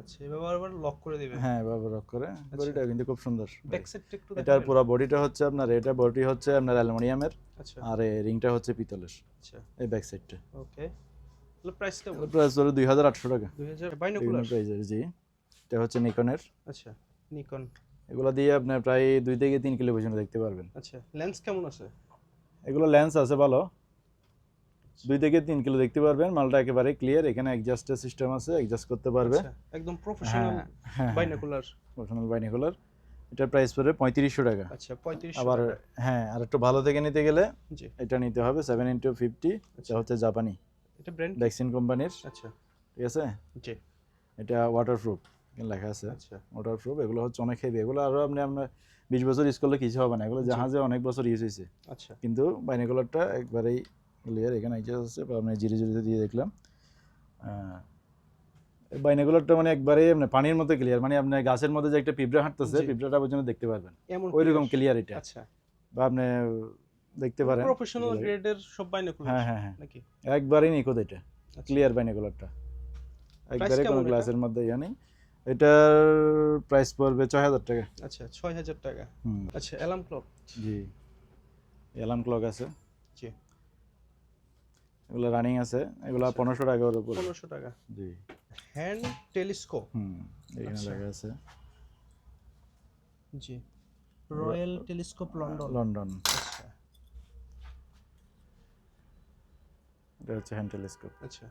Speaker 2: আচ্ছা এভাবে আবার লক করে দিবে।
Speaker 1: হ্যাঁ, এভাবে রক করে। ঘড়িটা কিন্তু খুব সুন্দর।
Speaker 2: ব্যাক সাইডটা একটু
Speaker 1: এটার
Speaker 2: দেখাবেন?
Speaker 1: পুরো বডিটা হচ্ছে আপনার, এটা বডি হচ্ছে আপনার অ্যালুমিনিয়ামের,
Speaker 2: আচ্ছা
Speaker 1: আর এই রিংটা হচ্ছে পিতলের,
Speaker 2: আচ্ছা
Speaker 1: এই ব্যাক সাইডটা।
Speaker 2: ওকে। তাহলে প্রাইস কেমন?
Speaker 1: প্রাইস পড়বে 2800 টাকা।
Speaker 2: 2000
Speaker 1: বিভিন্ন
Speaker 2: বাইনোকুলার।
Speaker 1: প্রাইজের, জি। এটা হচ্ছে নিকনের।
Speaker 2: আচ্ছা নিকন।
Speaker 1: এগুলো দিয়ে আপনি প্রায় 2 থেকে 3 কিলো পর্যন্ত দেখতে পারবেন।
Speaker 2: আচ্ছা লেন্স কেমন আছে?
Speaker 1: এগুলো লেন্স আছে ভালো, 2 থেকে 3 কিলো দেখতে পারবেন। মালটা একেবারে ক্লিয়ার। এখানে অ্যাডজাস্টের সিস্টেম আছে, অ্যাডজাস্ট করতে পারবে।
Speaker 2: আচ্ছা একদম প্রফেশনাল বাইনোকুলার।
Speaker 1: Professional binocular. এটার প্রাইস পড়বে 3500 টাকা।
Speaker 2: আচ্ছা 3500
Speaker 1: আবার
Speaker 2: টাকা।
Speaker 1: হ্যাঁ, আর একটু ভালো থেকে নিতে গেলে
Speaker 2: জি
Speaker 1: এটা নিতে হবে 7x50। এটা
Speaker 2: আচ্ছা
Speaker 1: হচ্ছে জাপানি,
Speaker 2: এটা ব্র্যান্ড
Speaker 1: ভ্যাকসিন কোম্পানির,
Speaker 2: আচ্ছা
Speaker 1: ঠিক আছে।
Speaker 2: জি
Speaker 1: এটা ওয়াটারপ্রুফ লেখা আছে,
Speaker 2: আচ্ছা
Speaker 1: ওয়াটারপ্রুফ। এগুলো হচ্ছে অনেক হেভি, এগুলো আরও আপনার 20 বছর ইউজ করলে কিছু হবে না, এগুলো
Speaker 2: জি।
Speaker 1: জাহাজে অনেক বছর ইউজ হয়েছে।
Speaker 2: আচ্ছা
Speaker 1: কিন্তু বাইনোকুলারটা একবারেই ক্লিয়ার, এখানে আইডিয়া আছে বা আপনি জিরে জিরে দিয়ে দেখলাম। বাইনোকুলারটা মানে একবারেই আপনার পানির মতো ক্লিয়ার, মানে আপনার গাছের মধ্যে যে একটা পিঁপড়া হাঁটতেছে,
Speaker 2: জি।
Speaker 1: পিঁপড়াটা পর্যন্ত দেখতে পারবেন,
Speaker 2: এমন
Speaker 1: ওইরকম ক্লিয়ার এটা।
Speaker 2: আচ্ছা
Speaker 1: বা আপনি দেখতে পারেন
Speaker 2: প্রফেশনাল
Speaker 1: এগুলো।
Speaker 2: গ্রেডের সব বাইনোকুলার
Speaker 1: হ্যাঁ হ্যাঁ হ্যাঁ,
Speaker 2: নাকি?
Speaker 1: একবারেই নিখুঁত এটা,
Speaker 2: আচ্ছা
Speaker 1: ক্লিয়ার বাইনোকুলারটা,
Speaker 2: প্রাইস
Speaker 1: একবারে কোনো
Speaker 2: কেমন এটা?
Speaker 1: গ্লাসের মধ্যে ইয়া নেই। এটার প্রাইস পড়বে 6000 টাকা।
Speaker 2: আচ্ছা 6000 টাকা।
Speaker 1: হুম,
Speaker 2: আচ্ছা অ্যালার্ম ক্লক
Speaker 1: জি। অ্যালার্ম ক্লক আছে,
Speaker 2: জি
Speaker 1: এগুলো রানিং আছে, এগুলো
Speaker 2: আচ্ছা।
Speaker 1: 1500 টাকার উপরে।
Speaker 2: 1500 টাকা।
Speaker 1: জি।
Speaker 2: হ্যান্ড টেলিস্কোপ
Speaker 1: হুম, এখানে
Speaker 2: আচ্ছা।
Speaker 1: লেখা আছে
Speaker 2: জি রয়্যাল টেলিস্কোপ লন্ডন।
Speaker 1: লন্ডন।
Speaker 2: আচ্ছা
Speaker 1: এটা হচ্ছে হ্যান্ড টেলিস্কোপ।
Speaker 2: আচ্ছা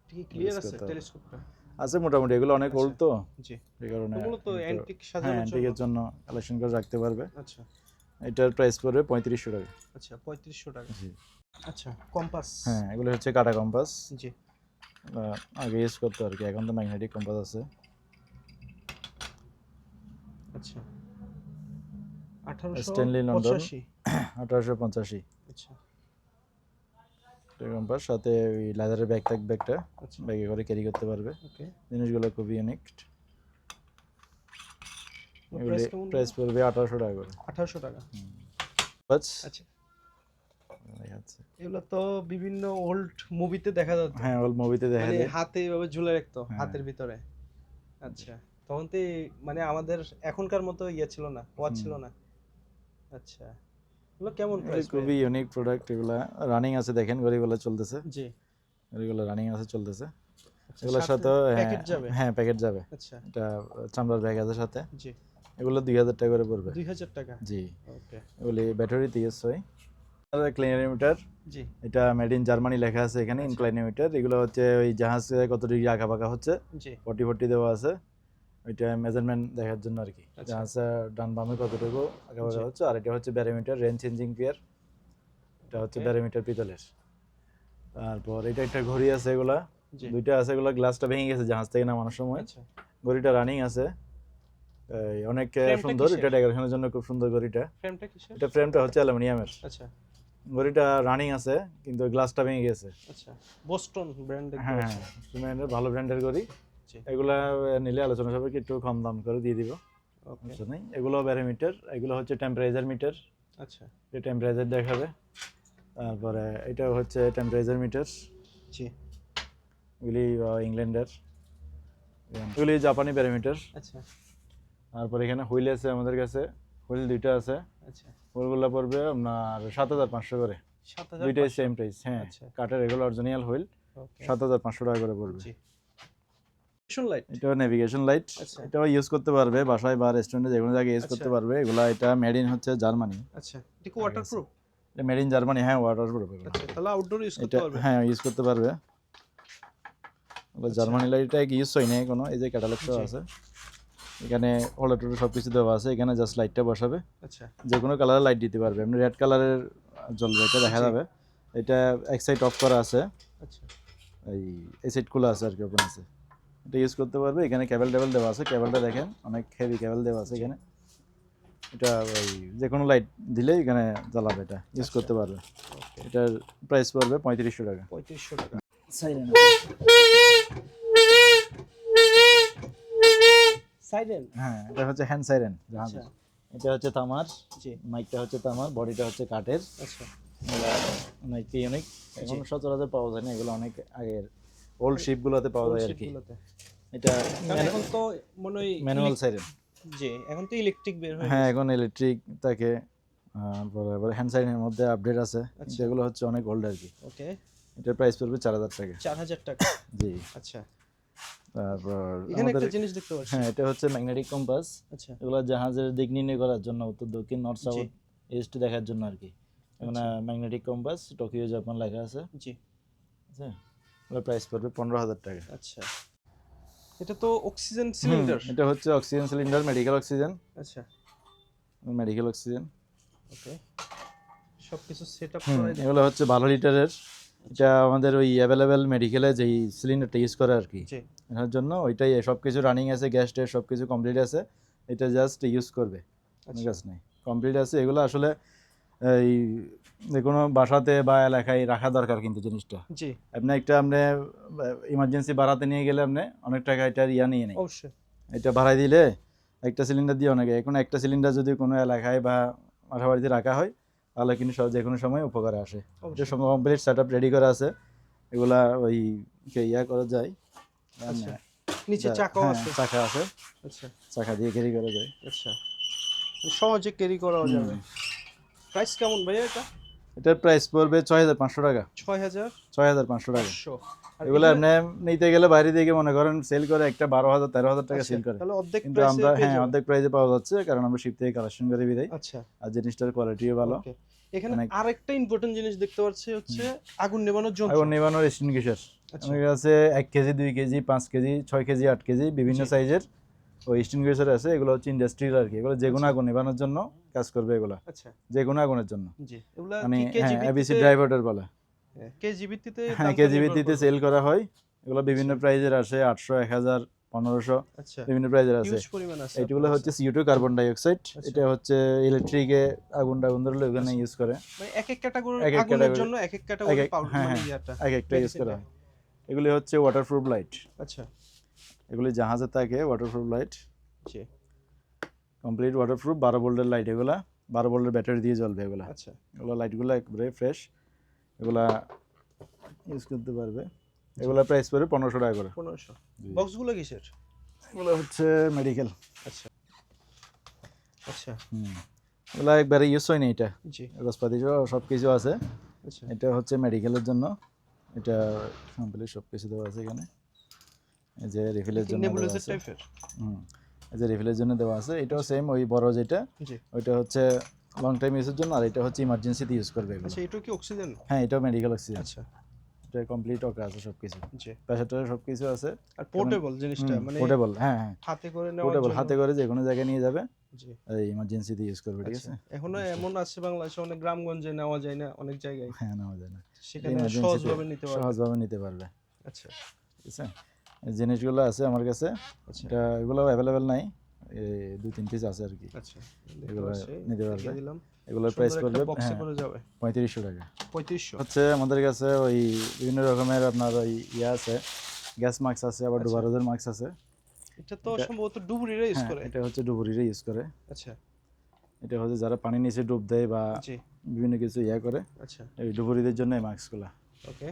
Speaker 2: এটা কি ক্লিয়ার আছে
Speaker 1: Telescope
Speaker 2: টেলিস্কোপটা?
Speaker 1: আছে মোটামুটি, এগুলো অনেক ওল্ড
Speaker 2: আচ্ছা
Speaker 1: তো,
Speaker 2: জি
Speaker 1: এই কারণে
Speaker 2: মূলত
Speaker 1: একটু,
Speaker 2: অ্যান্টিক
Speaker 1: হ্যাঁ
Speaker 2: সাজানোর জন্য।
Speaker 1: অ্যান্টিকের জন্য কালেকশন করে রাখতে পারবে।
Speaker 2: আচ্ছা
Speaker 1: এটার প্রাইস পড়বে 3500 টাকা।
Speaker 2: আচ্ছা 3500 টাকা।
Speaker 1: জি।
Speaker 2: আচ্ছা কম্পাস
Speaker 1: হ্যাঁ, এগুলো হচ্ছে কাটা কম্পাস,
Speaker 2: জি
Speaker 1: আগে ইউজ করতে আর কি, এখন তো ম্যাগনেটিক কম্পাস আছে।
Speaker 2: আচ্ছা
Speaker 1: স্ট্যানলি লন্ডন
Speaker 2: 1885
Speaker 1: 1885
Speaker 2: আচ্ছা
Speaker 1: কম্পাস, সাথে ওই লেদারের ব্যাগ থাকবে একটা,
Speaker 2: আচ্ছা
Speaker 1: ব্যাগে করে ক্যারি করতে পারবে।
Speaker 2: ওকে
Speaker 1: জিনিসগুলো খুবই ইউনিক। এগুলি
Speaker 2: প্রাইস কেমন?
Speaker 1: প্রাইস পড়বে 1800 টাকা করে।
Speaker 2: 1800 টাকা।
Speaker 1: বাস
Speaker 2: আচ্ছা
Speaker 1: আছে।
Speaker 2: এগুলো তো বিভিন্ন ওল্ড মুভিতে দেখা যেত,
Speaker 1: হ্যাঁ, ওল মুভিতে দেখা
Speaker 2: মানে
Speaker 1: যায়।
Speaker 2: হাতে এভাবে ঝুলে রাখতো
Speaker 1: হ্যাঁ।
Speaker 2: হাতের ভিতরে। আচ্ছা তখন তো মানে আমাদের এখনকার মতো ইয়ে ছিল না, ওয়াচ ছিল না। আচ্ছা এগুলো কেমন
Speaker 1: এগুলি
Speaker 2: প্রাইস?
Speaker 1: খুবই ইউনিক প্রোডাক্ট, এগুলা রানিং আছে, দেখেন ঘড়িগুলো চলতেছে,
Speaker 2: জি
Speaker 1: ঘড়িগুলো রানিং আছে, চলতেছে।
Speaker 2: আচ্ছা,
Speaker 1: এগুলোর
Speaker 2: সাথে
Speaker 1: সাথে
Speaker 2: প্যাকেট যাবে?
Speaker 1: হ্যাঁ প্যাকেট যাবে।
Speaker 2: আচ্ছা
Speaker 1: এটা চামড়ার ব্যাগ আছে সাথে,
Speaker 2: জি
Speaker 1: এগুলো 2000 টাকা করে পড়বে।
Speaker 2: 2000 টাকা।
Speaker 1: জি,
Speaker 2: ওকে
Speaker 1: এগুলি ব্যাটারিতে ইউজ হয়। ক্লিনোমিটার,
Speaker 2: জি
Speaker 1: এটা মেড ইন জার্মানি লেখা আছে এখানে।
Speaker 2: আচ্ছা।
Speaker 1: ইনক্লাইনোমিটার, এগুলো হচ্ছে ওই জাহাজ কত ডিগ্রি আঁকা বাঁকা হচ্ছে,
Speaker 2: জি
Speaker 1: 40 দেওয়া আছে, ওইটা মেজারমেন্ট দেখার জন্য আর কি,
Speaker 2: আচ্ছা।
Speaker 1: জাহাজ ডান বামে কতটুকু আঁকা বাঁকা
Speaker 2: জি।
Speaker 1: হচ্ছে। আর এটা হচ্ছে ব্যারোমিটার, রেঞ্জ চেঞ্জিং পেয়ার, এটা হচ্ছে
Speaker 2: Okay.
Speaker 1: ব্যারোমিটার পিতলের। তারপর এটা একটা ঘড়ি আছে, এগুলা
Speaker 2: জি
Speaker 1: দুইটা আছে, এগুলা গ্লাসটা ভেঙে গেছে জাহাজ থেকে নামানোর সময়।
Speaker 2: আচ্ছা
Speaker 1: ঘড়িটা রানিং আছে, এই অনেক
Speaker 2: ফ্রেমটা
Speaker 1: সুন্দর,
Speaker 2: কিসের?
Speaker 1: এটা ডেকোরেশনের জন্য খুব সুন্দর ঘড়িটা।
Speaker 2: ফ্রেমটা কিসের?
Speaker 1: এটা ফ্রেমটা হচ্ছে অ্যালুমিনিয়ামের,
Speaker 2: আচ্ছা
Speaker 1: ঘড়িটা রানিং আছে কিন্তু গ্লাসটা ভেঙে গেছে।
Speaker 2: আচ্ছা বোস্টন ব্র্যান্ডের।
Speaker 1: হ্যাঁ হ্যাঁ, ব্র্যান্ডের, ভালো ব্র্যান্ডের ঘড়ি।
Speaker 2: জি
Speaker 1: এগুলা নিলে আলোচনা সাপেক্ষে একটু কম দাম করে দিয়ে দিব,
Speaker 2: ওকে
Speaker 1: সমস্যা নেই। এগুলো ব্যারোমিটার, এগুলো হচ্ছে টেম্পারেচার মিটার,
Speaker 2: আচ্ছা
Speaker 1: এটা টেম্পারেচার দেখাবে। তারপরে এটা হচ্ছে টেম্পারেচার মিটার,
Speaker 2: জি
Speaker 1: এগুলি ইংল্যান্ডের, এগুলি জাপানি ব্যারোমিটার।
Speaker 2: আচ্ছা
Speaker 1: তারপরে এখানে হুইল আছে আমাদের কাছে, হুইল দুইটা আছে,
Speaker 2: আচ্ছা
Speaker 1: হুইলগুলো পড়বে আপনার 7500 করে,
Speaker 2: 7500
Speaker 1: দুইটাই সেম প্রাইস। হ্যাঁ,
Speaker 2: আচ্ছা
Speaker 1: কাঠের, এগুলো অরিজিনাল হুইল,
Speaker 2: ওকে
Speaker 1: 7500 টাকা করে পড়বে।
Speaker 2: জি ভিশন লাইট
Speaker 1: এটাও নেভিগেশন লাইট,
Speaker 2: আচ্ছা
Speaker 1: এটাও ইউজ করতে পারবে বাসায় বা রেস্টুরেন্টে, যে কোনো জায়গায় ইউজ
Speaker 2: আচ্ছা।
Speaker 1: করতে পারবে। এগুলা, এটা মেড ইন হচ্ছে জার্মানি,
Speaker 2: আচ্ছা এটা কি ওয়াটারপ্রুফ?
Speaker 1: এটা মেড ইন জার্মানি। হ্যাঁ, ওয়াটারপ্রুফ এগুলো।
Speaker 2: আচ্ছা তাহলে আউটডোর ইউজ করতে
Speaker 1: এটা
Speaker 2: পারবে।
Speaker 1: হ্যাঁ ইউজ করতে পারবে।
Speaker 2: আচ্ছা।
Speaker 1: জার্মানি লাইটটা ইউজ হয় নাই কোনো, এই যে ক্যাটালগটাও
Speaker 2: জি।
Speaker 1: আছে, এখানে হোল্ডার টোল্ডার সব কিছু দেওয়া আছে, এখানে জাস্ট লাইটটা বসাবে,
Speaker 2: আচ্ছা
Speaker 1: যে কোনো কালারের লাইট দিতে পারবে। এমনি রেড কালারের জ্বলবে, এটা দেখা
Speaker 2: জি।
Speaker 1: যাবে। এটা এক সাইড অফ করা আছে,
Speaker 2: আচ্ছা
Speaker 1: এই সাইড খোলা আছে আর কি, ওপেন আছে, এটা ইউজ করতে পারবে। এখানে কেবল টেবল দেওয়া আছে, কেবলটা দেখেন অনেক হেভি কেবল দেওয়া আছে এখানে। এটা ওই যে কোনো লাইট দিলে এখানে জ্বালাবে, এটা ইউজ
Speaker 2: আচ্ছা।
Speaker 1: করতে পারবে।
Speaker 2: ওকে
Speaker 1: এটার প্রাইস পড়বে 3500 টাকা।
Speaker 2: 3500 টাকা।
Speaker 1: সাইরেন,
Speaker 2: সাইরেন
Speaker 1: হ্যাঁ এটা হচ্ছে হ্যান্ড সাইরেন
Speaker 2: আচ্ছা
Speaker 1: জাহাজের। এটা হচ্ছে তামার,
Speaker 2: জি
Speaker 1: মাইকটা হচ্ছে তামার, বডিটা হচ্ছে কাঠের,
Speaker 2: আচ্ছা
Speaker 1: অনেক ইউনিক। এখন সচরাচর পাওয়া যায় না, এগুলো অনেক আগের ওল্ড শিপগুলোতে পাওয়া যায় আর কি।
Speaker 2: শিপগুলোতে
Speaker 1: এটা
Speaker 2: কারণ এখন তো মনে হয়
Speaker 1: ম্যানুয়াল সাইরেন।
Speaker 2: জি এখন তো ইলেকট্রিক বের হয়ে
Speaker 1: হ্যাঁ,
Speaker 2: গেছে।
Speaker 1: এখন ইলেকট্রিক থাকে, পরে হ্যান্ড সাইরেনের মধ্যে আপডেট আছে,
Speaker 2: আচ্ছা।
Speaker 1: যেগুলো হচ্ছে অনেক ওল্ড আর কি।
Speaker 2: ওকে
Speaker 1: এটার প্রাইস পড়বে 4000 টাকা।
Speaker 2: 4000 টাকা।
Speaker 1: জি।
Speaker 2: আচ্ছা
Speaker 1: তারপর
Speaker 2: এখানে
Speaker 1: আমাদের,
Speaker 2: একটা জিনিস দেখতে পাচ্ছি।
Speaker 1: হ্যাঁ এটা হচ্ছে ম্যাগনেটিক কম্পাস,
Speaker 2: আচ্ছা
Speaker 1: এগুলো জাহাজের দিক নির্ণয় করার জন্য, উত্তর দক্ষিণ নর্থ
Speaker 2: জি
Speaker 1: সাউথ ইস্ট দেখার জন্য আর কি। এখানে ম্যাগনেটিক কম্পাস, টোকিও জাপান লেখা আছে,
Speaker 2: জি
Speaker 1: ঠিক আছে। এগুলোর প্রাইস পড়বে 15000 টাকা।
Speaker 2: আচ্ছা এটা তো অক্সিজেন সিলিন্ডার।
Speaker 1: এটা হচ্ছে অক্সিজেন সিলিন্ডার, মেডিকেল অক্সিজেন,
Speaker 2: আচ্ছা
Speaker 1: মেডিকেল অক্সিজেন।
Speaker 2: ওকে সবকিছু সেটআপ করাই দেয়।
Speaker 1: এগুলো হচ্ছে 12 লিটারের, এটা আমাদের ওই অ্যাভেলেবেল মেডিকেলে যেই সিলিন্ডারটা ইউজ করে আর কি,
Speaker 2: জি
Speaker 1: এটার জন্য ওইটাই সব কিছু রানিং আছে, গ্যাস ট্যাস সব কিছু কমপ্লিট আছে, এটা জাস্ট ইউজ করবে, কোনো
Speaker 2: আচ্ছা
Speaker 1: কাজ নেই, কমপ্লিট আছে। এগুলো আসলে এই যে কোনো বাসাতে বা এলাকায় রাখা দরকার কিন্তু জিনিসটা।
Speaker 2: জি
Speaker 1: আপনি ইমার্জেন্সি বাড়াতে নিয়ে গেলে আপনি অনেক টাকা এটার নিয়ে নেই,
Speaker 2: অবশ্যই
Speaker 1: এটা ভাড়াই দিলে একটা সিলিন্ডার দিয়ে অনেকে, এখন একটা সিলিন্ডার যদি কোনো এলাকায় বা বাসাবাড়িতে রাখা হয় তাহলে কিন্তু সব যে কোনো সময় উপকারে আসে। এটা
Speaker 2: অবশ্যই
Speaker 1: কমপ্লিট সেট আপ রেডি করা আছে, এগুলা ওই করা যায়,
Speaker 2: আচ্ছা নিচে চাকাও
Speaker 1: হ্যাঁ
Speaker 2: আছে
Speaker 1: চাকা আছে,
Speaker 2: আচ্ছা
Speaker 1: চাকা দিয়ে ক্যারি করা যায়।
Speaker 2: আচ্ছা সহজে ক্যারি করাও
Speaker 1: হুম।
Speaker 2: যাবে। প্রাইস কেমন ভাইয়া এটা?
Speaker 1: এটার প্রাইস পড়বে 6,500 টাকা,
Speaker 2: 6500
Speaker 1: টাকা।
Speaker 2: আর
Speaker 1: এগুলো
Speaker 2: এখানে
Speaker 1: আপনি নিতে গেলে বাইরে থেকে মনে করেন সেল করে একটা 12,000 13,000 টাকা
Speaker 2: আচ্ছা,
Speaker 1: সেল করে,
Speaker 2: তাহলে অর্ধেক
Speaker 1: কিন্তু
Speaker 2: প্রাইসে
Speaker 1: আমরা
Speaker 2: পেয়ে
Speaker 1: হ্যাঁ
Speaker 2: যাবেন।
Speaker 1: অর্ধেক প্রাইসে পাওয়া যাচ্ছে, কারণ আমরা শিপ থেকে কালেকশন করে বিদায়,
Speaker 2: আচ্ছা
Speaker 1: আর জিনিসটার কোয়ালিটিও ভালো।
Speaker 2: ওকে এখানে
Speaker 1: অনেক
Speaker 2: আরেকটা ইম্পর্টেন্ট জিনিস দেখতে পাচ্ছি হচ্ছে আগুন নেভানোর যন্ত্র।
Speaker 1: আগুন নেভানোর এক্সটিংগুইশার
Speaker 2: আচ্ছা
Speaker 1: আমার কাছে 1 KG 2 KG 5 KG 6 KG 8 KG বিভিন্ন
Speaker 2: জি।
Speaker 1: সাইজের ওই এক্সটিংগুইশার আছে, এগুলো হচ্ছে ইন্ডাস্ট্রিয়াল আর কি, এগুলো যে কোনো
Speaker 2: আচ্ছা।
Speaker 1: আগুন নেভানোর জন্য কাজ করবে, এগুলো
Speaker 2: আচ্ছা
Speaker 1: যে কোনো আগুনের জন্য,
Speaker 2: জি এগুলা
Speaker 1: মানে
Speaker 2: কি কেজি
Speaker 1: হ্যাঁ এবিসি
Speaker 2: ভিত্তিতে
Speaker 1: ড্রাইভারের বলে,
Speaker 2: কেজি ভিত্তিতে
Speaker 1: হ্যাঁ
Speaker 2: দামটা
Speaker 1: কেজি
Speaker 2: নির্ভর
Speaker 1: ভিত্তিতে
Speaker 2: করবে।
Speaker 1: সেল করা হয়, এগুলো বিভিন্ন
Speaker 2: আচ্ছা।
Speaker 1: প্রাইজের আসে 800 1000 1500
Speaker 2: আচ্ছা
Speaker 1: বিভিন্ন প্রাইজের আছে।
Speaker 2: হিউজ পরিমাণ আছে
Speaker 1: এইগুলো
Speaker 2: আপনার
Speaker 1: হচ্ছে
Speaker 2: কাছে।
Speaker 1: CO2 কার্বন ডাই অক্সাইড,
Speaker 2: আচ্ছা।
Speaker 1: এটা হচ্ছে ইলেকট্রিকে আগুন ধরলে ওখানে
Speaker 2: আচ্ছা।
Speaker 1: ইউজ করে,
Speaker 2: মানে এক এক ক্যাটাগরির
Speaker 1: এক এক
Speaker 2: আগুনের
Speaker 1: ক্যাটাগরি
Speaker 2: জন্য এক এক ক্যাটাগরির পাউডার
Speaker 1: হ্যাঁ
Speaker 2: মানে
Speaker 1: হ্যাঁ
Speaker 2: ইয়াটা
Speaker 1: এক একটা ইউজ করা
Speaker 2: মেডিসিনটা।
Speaker 1: হয়। এগুলি হচ্ছে ওয়াটারপ্রুফ লাইট,
Speaker 2: আচ্ছা
Speaker 1: এগুলি জাহাজে থাকে ওয়াটারপ্রুফ লাইট,
Speaker 2: জি
Speaker 1: কমপ্লিট ওয়াটারপ্রুফ 12 ভোল্টের লাইট, এগুলা 12 ভোল্টের ব্যাটারি দিয়ে জ্বলবে, এগুলা
Speaker 2: আচ্ছা
Speaker 1: এগুলো লাইটগুলো একবারে ফ্রেশ, এগুলা ইউজ করতে পারবে। এগুলা প্রাইস পড়বে 1500 টাকা করে।
Speaker 2: 1500
Speaker 1: জি।
Speaker 2: বক্সগুলো কিসের?
Speaker 1: এগুলো হচ্ছে মেডিকেল,
Speaker 2: আচ্ছা আচ্ছা
Speaker 1: এগুলো একবারে ইউজ হয়নি, এটা
Speaker 2: জি
Speaker 1: কাগজপাতি সব কিছু আছে,
Speaker 2: আচ্ছা
Speaker 1: এটা হচ্ছে মেডিকেলের জন্য, এটা কমপ্লিট সব কিছু দেওয়া আছে এখানে, এই যে রিফিলের জন্য দেওয়া
Speaker 2: নেবুলাইজার
Speaker 1: আছে,
Speaker 2: টাইপের।
Speaker 1: এই যে রিফিলের জন্য দেওয়া আছে, এটাও সেম ওই বড় যেটা,
Speaker 2: জি
Speaker 1: ওইটা হচ্ছে লং টাইম ইউজের জন্য, আর এটা হচ্ছে ইমার্জেন্সিতে ইউজ করবে এগুলো।
Speaker 2: আচ্ছা এটাও কি অক্সিজেন?
Speaker 1: হ্যাঁ এটাও মেডিকেল অক্সিজেন,
Speaker 2: আচ্ছা
Speaker 1: এটা কমপ্লিট ওকে আছে সব কিছু,
Speaker 2: জি
Speaker 1: প্রেসারটা সব কিছু আছে,
Speaker 2: আর পোর্টেবল জিনিসটা মানে
Speaker 1: পোর্টেবল, হ্যাঁ হ্যাঁ
Speaker 2: হাতে করে নেওয়ার
Speaker 1: পোর্টেবল,
Speaker 2: জন্য।
Speaker 1: হাতে করে যে কোনো জায়গায় নিয়ে যাবে,
Speaker 2: জি
Speaker 1: এই ইমার্জেন্সিতে ইউজ করবে, ঠিক
Speaker 2: আচ্ছা
Speaker 1: আছে।
Speaker 2: এখনো এমন আছে বাংলাদেশে অনেক গ্রামগঞ্জে নেওয়া যায় না অনেক জায়গায়,
Speaker 1: হ্যাঁ নেওয়া যায় না,
Speaker 2: সেখানে
Speaker 1: ইমার্জেন্সিতে
Speaker 2: সহজভাবে নিতে পারবে।
Speaker 1: সহজভাবে নিতে পারবে,
Speaker 2: আচ্ছা
Speaker 1: ঠিক আছে। এই জিনিসগুলো আছে আমার কাছে,
Speaker 2: আচ্ছা
Speaker 1: এটা এগুলো অ্যাভেলেবেল নাই, এই 2-3 পিস আছে আর কি,
Speaker 2: আচ্ছা দেখতে
Speaker 1: এগুলো
Speaker 2: পাচ্ছি,
Speaker 1: নিতে
Speaker 2: দেখিয়ে
Speaker 1: পারবে।
Speaker 2: দিলাম
Speaker 1: এগুলোর প্রাইস
Speaker 2: সুন্দর একটা
Speaker 1: পড়বে
Speaker 2: বক্সে
Speaker 1: হ্যাঁ
Speaker 2: করে যাবে
Speaker 1: 3500 টাকা।
Speaker 2: 3500
Speaker 1: হচ্ছে আমাদের কাছে ওই বিভিন্ন রকমের আপনার ওই আছে, গ্যাস মাস্ক আছে, আবার
Speaker 2: আচ্ছা।
Speaker 1: ডুবারোজের মাস্ক আছে,
Speaker 2: এটা তো
Speaker 1: এটা-
Speaker 2: সম্ভবত ডুবুরিরা ইউজ
Speaker 1: হ্যাঁ
Speaker 2: করে।
Speaker 1: এটা হচ্ছে ডুবুরিরা ইউজ করে,
Speaker 2: আচ্ছা
Speaker 1: এটা হচ্ছে যারা পানি নিচে ডুব দেয় বা
Speaker 2: জি
Speaker 1: বিভিন্ন কিছু করে,
Speaker 2: আচ্ছা
Speaker 1: এই ডুবুরিদের জন্য এই মাস্কগুলো,
Speaker 2: ওকে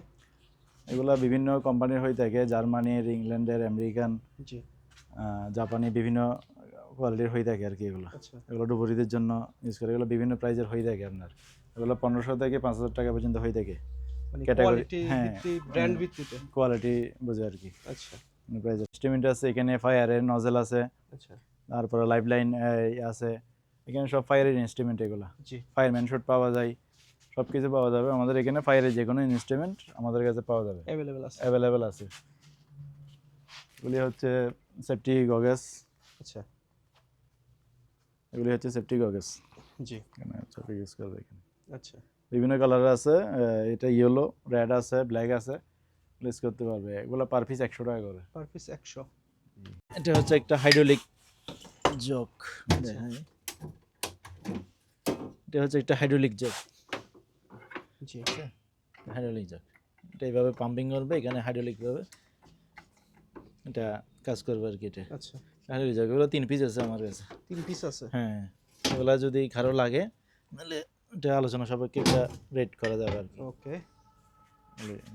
Speaker 1: এগুলা বিভিন্ন কোম্পানির হয়ে থাকে, জার্মানির, ইংল্যান্ডের, আমেরিকান,
Speaker 2: জি
Speaker 1: জাপানি বিভিন্ন কোয়ালিটির হয়ে থাকে আর কি, এগুলো
Speaker 2: আচ্ছা
Speaker 1: এগুলো ডুবুরিদের জন্য ইউজ করে, এগুলো বিভিন্ন প্রাইজের হয়ে থাকে আপনার, এগুলো 1500 থেকে 5000 টাকা পর্যন্ত হয়ে থাকে,
Speaker 2: মানে
Speaker 1: Category,
Speaker 2: কোয়ালিটি
Speaker 1: হ্যাঁ,
Speaker 2: ভিত্তি ব্র্যান্ড ভিত্তিতে।
Speaker 1: কোয়ালিটি বুঝে আর কি
Speaker 2: আচ্ছা
Speaker 1: প্রাইজ। ইনস্ট্রুমেন্ট আছে এখানে, ফায়ারের নজেল আছে,
Speaker 2: আচ্ছা
Speaker 1: তারপরে লাইফ লাইন আছে, এখানে সব ফায়ারের ইনস্ট্রুমেন্ট, এগুলো
Speaker 2: জি
Speaker 1: ফায়ারম্যান শুট পাওয়া যায়, সব কিছু পাওয়া যাবে আমাদের এখানে, ফায়ারের যে কোনো ইনস্ট্রুমেন্ট আমাদের কাছে পাওয়া যাবে,
Speaker 2: অ্যাভেলেবল আছে।
Speaker 1: অ্যাভেলেবেল আছে। এগুলি হচ্ছে সেফটি গগলস,
Speaker 2: আচ্ছা
Speaker 1: এগুলি হচ্ছে সেফটি গগলস,
Speaker 2: জি
Speaker 1: এখানে সব ইউজ করবে এখানে,
Speaker 2: আচ্ছা
Speaker 1: বিভিন্ন কালার আছে, এটা ইয়েলো, রেড আছে, ব্ল্যাক আছে, ইউজ করতে পারবে, এগুলো পার পিস 100 টাকা করে।
Speaker 2: পার পিস 100
Speaker 1: এটা হচ্ছে একটা হাইড্রোলিক জগ,
Speaker 2: আচ্ছা।
Speaker 1: এটা হচ্ছে একটা হাইড্রোলিক জগ,
Speaker 2: জি
Speaker 1: হাইড্রোলিক জগ, এটা এইভাবে পাম্পিং করবে, এখানে হাইড্রোলিক ভাবে এটা কাজ করবে আর কি, এটা
Speaker 2: আচ্ছা
Speaker 1: হাইড্রোলিক জগ, এগুলো 3 পিস আছে আমার কাছে,
Speaker 2: 3 পিস আছে।
Speaker 1: হ্যাঁ এগুলা যদি কারো লাগে তাহলে এটা আলোচনা সাপেক্ষে একটা রেট করা যাবে আর কি।
Speaker 2: ওকে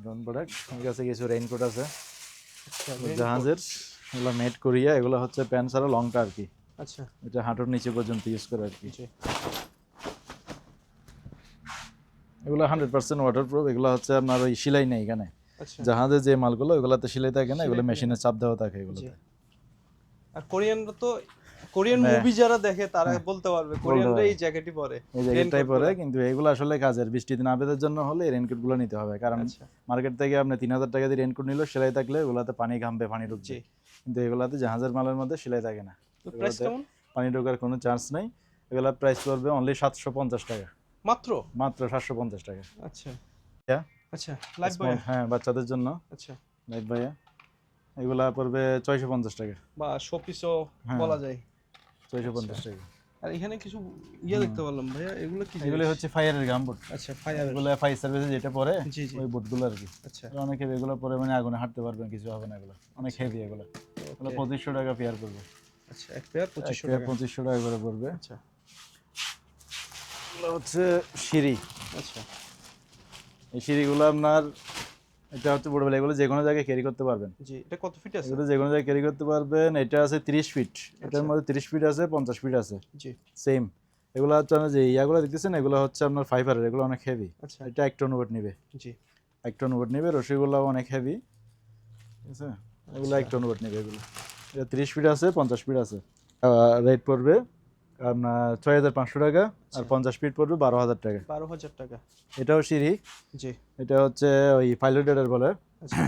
Speaker 1: নন প্রোডাক্ট আমার কাছে কিছু রেইনকোট আছে
Speaker 2: আচ্ছা
Speaker 1: জাহাজের, এগুলো মেড করিয়া, এগুলো হচ্ছে প্যান্ট ছাড়া লংটা আর কি,
Speaker 2: আচ্ছা
Speaker 1: এটা হাঁটুর নিচে পর্যন্ত ইউজ করে আর কি,
Speaker 2: জি
Speaker 1: এগুলো 100% ওয়াটারপ্রুফ, এগুলো হচ্ছে আপনার ওই সেলাই নেই এখানে,
Speaker 2: আচ্ছা
Speaker 1: জাহাজে যে মালগুলো ওগুলাতে সেলাই থাকে না, এগুলো
Speaker 2: সেলাই থাকে
Speaker 1: মেশিনে চাপ দেওয়া থাকে
Speaker 2: জি
Speaker 1: এগুলোতে।
Speaker 2: আর কোরিয়ানরা তো কোরিয়ান
Speaker 1: হ্যাঁ।
Speaker 2: মুভি যারা দেখে তারা বলতে পারবে কোরিয়ানরা
Speaker 1: পারবে।
Speaker 2: এই জ্যাকেটই পরে,
Speaker 1: এই জ্যাকেটটাই
Speaker 2: raincoat
Speaker 1: পরে,
Speaker 2: গুলা।
Speaker 1: কিন্তু এগুলো আসলে কাজের, বৃষ্টিতে না ভেজার জন্য হলে এই রেইনকোটগুলো নিতে হবে, কারণ
Speaker 2: আচ্ছা
Speaker 1: মার্কেট থেকে আপনি 3000 টাকা দিয়ে রেইনকোট নিলেও সেলাই থাকলে ওগুলাতে পানি ঘামবে, পানি ঢুকছে,
Speaker 2: জি
Speaker 1: কিন্তু এগুলাতে জাহাজের মালের মধ্যে সেলাই থাকে না,
Speaker 2: তো প্রাইস
Speaker 1: এগুলোতে
Speaker 2: কেমন?
Speaker 1: পানি ঢোকার কোনো চান্স নাই, এগুলা প্রাইস পড়বে অনলি 750 টাকা,
Speaker 2: মাত্র
Speaker 1: মাত্র 750 টাকা।
Speaker 2: আচ্ছা আচ্ছা লাইভ বয়।
Speaker 1: হ্যাঁ বাচ্চাদের জন্য
Speaker 2: আচ্ছা
Speaker 1: লাইভ ভাইয়া, এগুলা পড়বে 650 টাকা।
Speaker 2: বা শোপিসও
Speaker 1: হ্যাঁ।
Speaker 2: বলা যায়।
Speaker 1: 650 টাকা।
Speaker 2: আর এখানে কিছু দেখতে পারলাম ভাইয়া, এগুলো কি
Speaker 1: এগুলো
Speaker 2: জিনিস?
Speaker 1: হচ্ছে ফায়ারের গামবুট।
Speaker 2: আচ্ছা ফায়ার।
Speaker 1: এগুলো ফায়ার সার্ভিসে যেটা পরে
Speaker 2: জি জি।
Speaker 1: ওই বুটগুলো আর কি।
Speaker 2: আচ্ছা
Speaker 1: অনেক হেভি, এগুলো পরে মানে আগুনে হাঁটতে পারবেন, কিছু হবে না এগুলো, অনেক হেভি এগুলো। এগুলো
Speaker 2: ওকে।
Speaker 1: 2500 টাকা পেয়ার পড়বে।
Speaker 2: আচ্ছা এক পেয়ার
Speaker 1: এক
Speaker 2: 2500
Speaker 1: পেয়ার
Speaker 2: টাকা।
Speaker 1: 2500 টাকা করে পড়বে।
Speaker 2: আচ্ছা
Speaker 1: এগুলো হচ্ছে সিঁড়ি।
Speaker 2: আচ্ছা
Speaker 1: এই সিঁড়িগুলো আপনার, এটা হচ্ছে বোর্ডবেল, এগুলো যে কোনো জায়গায় ক্যারি করতে পারবেন।
Speaker 2: জি, এটা কত ফিট আছে?
Speaker 1: এগুলো যে কোনো জায়গায় ক্যারি করতে পারবেন। এটা আছে 30 ফিট, এটার
Speaker 2: আচ্ছা।
Speaker 1: মধ্যে 30 ফিট আছে, 50 ফিট আছে,
Speaker 2: জি
Speaker 1: সেম। এগুলো হচ্ছে আপনার যে ইয়াগুলো দেখতেছেন, এগুলো হচ্ছে আপনার ফাইবারের, এগুলো অনেক হেভি।
Speaker 2: আচ্ছা
Speaker 1: এটা 1 টন ওয়েট নেবে,
Speaker 2: জি
Speaker 1: 1 টন ওয়েট নেবে। রশিগুলো অনেক হেভি, ঠিক আছে, এগুলো 1 টন ওয়েট নেবে এগুলো। এটা 30 ফিট আছে, 50 ফিট আছে। রেট পড়বে আপনার 6500 টাকা, আর 50 ফিট পড়বে 12000 টাকা।
Speaker 2: 12,000 টাকা।
Speaker 1: এটাও সিঁড়ি,
Speaker 2: জি
Speaker 1: এটা হচ্ছে ওই পাইলট রেডার বলে,
Speaker 2: আচ্ছা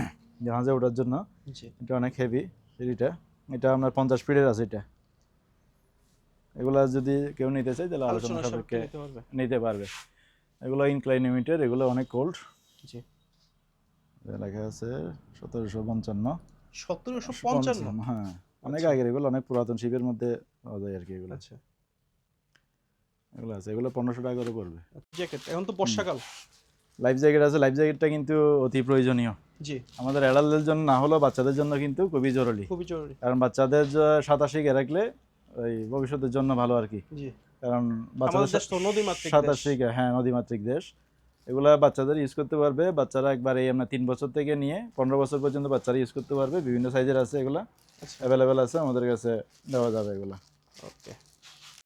Speaker 1: জাহাজে ওঠার জন্য।
Speaker 2: জি
Speaker 1: এটা অনেক হেভি সিঁড়িটা, এটা আপনার 50 ফিটের আছে এটা। এগুলা যদি কেউ নিতে চায় তাহলে আলোচনা
Speaker 2: আলোচনা
Speaker 1: সাপেক্ষে
Speaker 2: নিতে পারবে।
Speaker 1: নিতে পারবে। এগুলো ইনক্লাইন ইউনিটের, এগুলো অনেক কোল্ড।
Speaker 2: জি
Speaker 1: লেখা আছে 1755।
Speaker 2: 1755।
Speaker 1: হ্যাঁ, অনেক
Speaker 2: আচ্ছা।
Speaker 1: আগের, এগুলো অনেক পুরাতন শিপের মধ্যে পাওয়া যায় আর কি। এগুলো
Speaker 2: আচ্ছা
Speaker 1: এগুলো আছে, এগুলো 1500 টাকা করে পড়বে।
Speaker 2: জ্যাকেট, এখন তো বর্ষাকাল।
Speaker 1: লাইফ জ্যাকেট আছে, লাইফ জ্যাকেটটা কিন্তু অতি প্রয়োজনীয়
Speaker 2: জি
Speaker 1: আমাদের অ্যাডাল্টদের জন্য না হলেও বাচ্চাদের জন্য কিন্তু খুবই জরুরি।
Speaker 2: খুবই জরুরি।
Speaker 1: কারণ বাচ্চাদের সাঁতার শিখে রাখলে ওই ভবিষ্যতের জন্য ভালো আর কি।
Speaker 2: জি
Speaker 1: কারণ
Speaker 2: আমাদের দেশ
Speaker 1: বাচ্চাদের
Speaker 2: তো নদীমাতৃক
Speaker 1: সাঁতার
Speaker 2: দেশ।
Speaker 1: শিখে, হ্যাঁ নদীমাতৃক দেশ, এগুলা বাচ্চাদের ইউজ করতে পারবে। বাচ্চারা একবার এই আমরা 3 বছর থেকে নিয়ে 15 বছর পর্যন্ত বাচ্চারা ইউজ করতে পারবে। বিভিন্ন সাইজের আছে, এগুলা
Speaker 2: আচ্ছা
Speaker 1: অ্যাভেলেবেল আছে আমাদের কাছে, দেওয়া যাবে এগুলা।
Speaker 2: ওকে।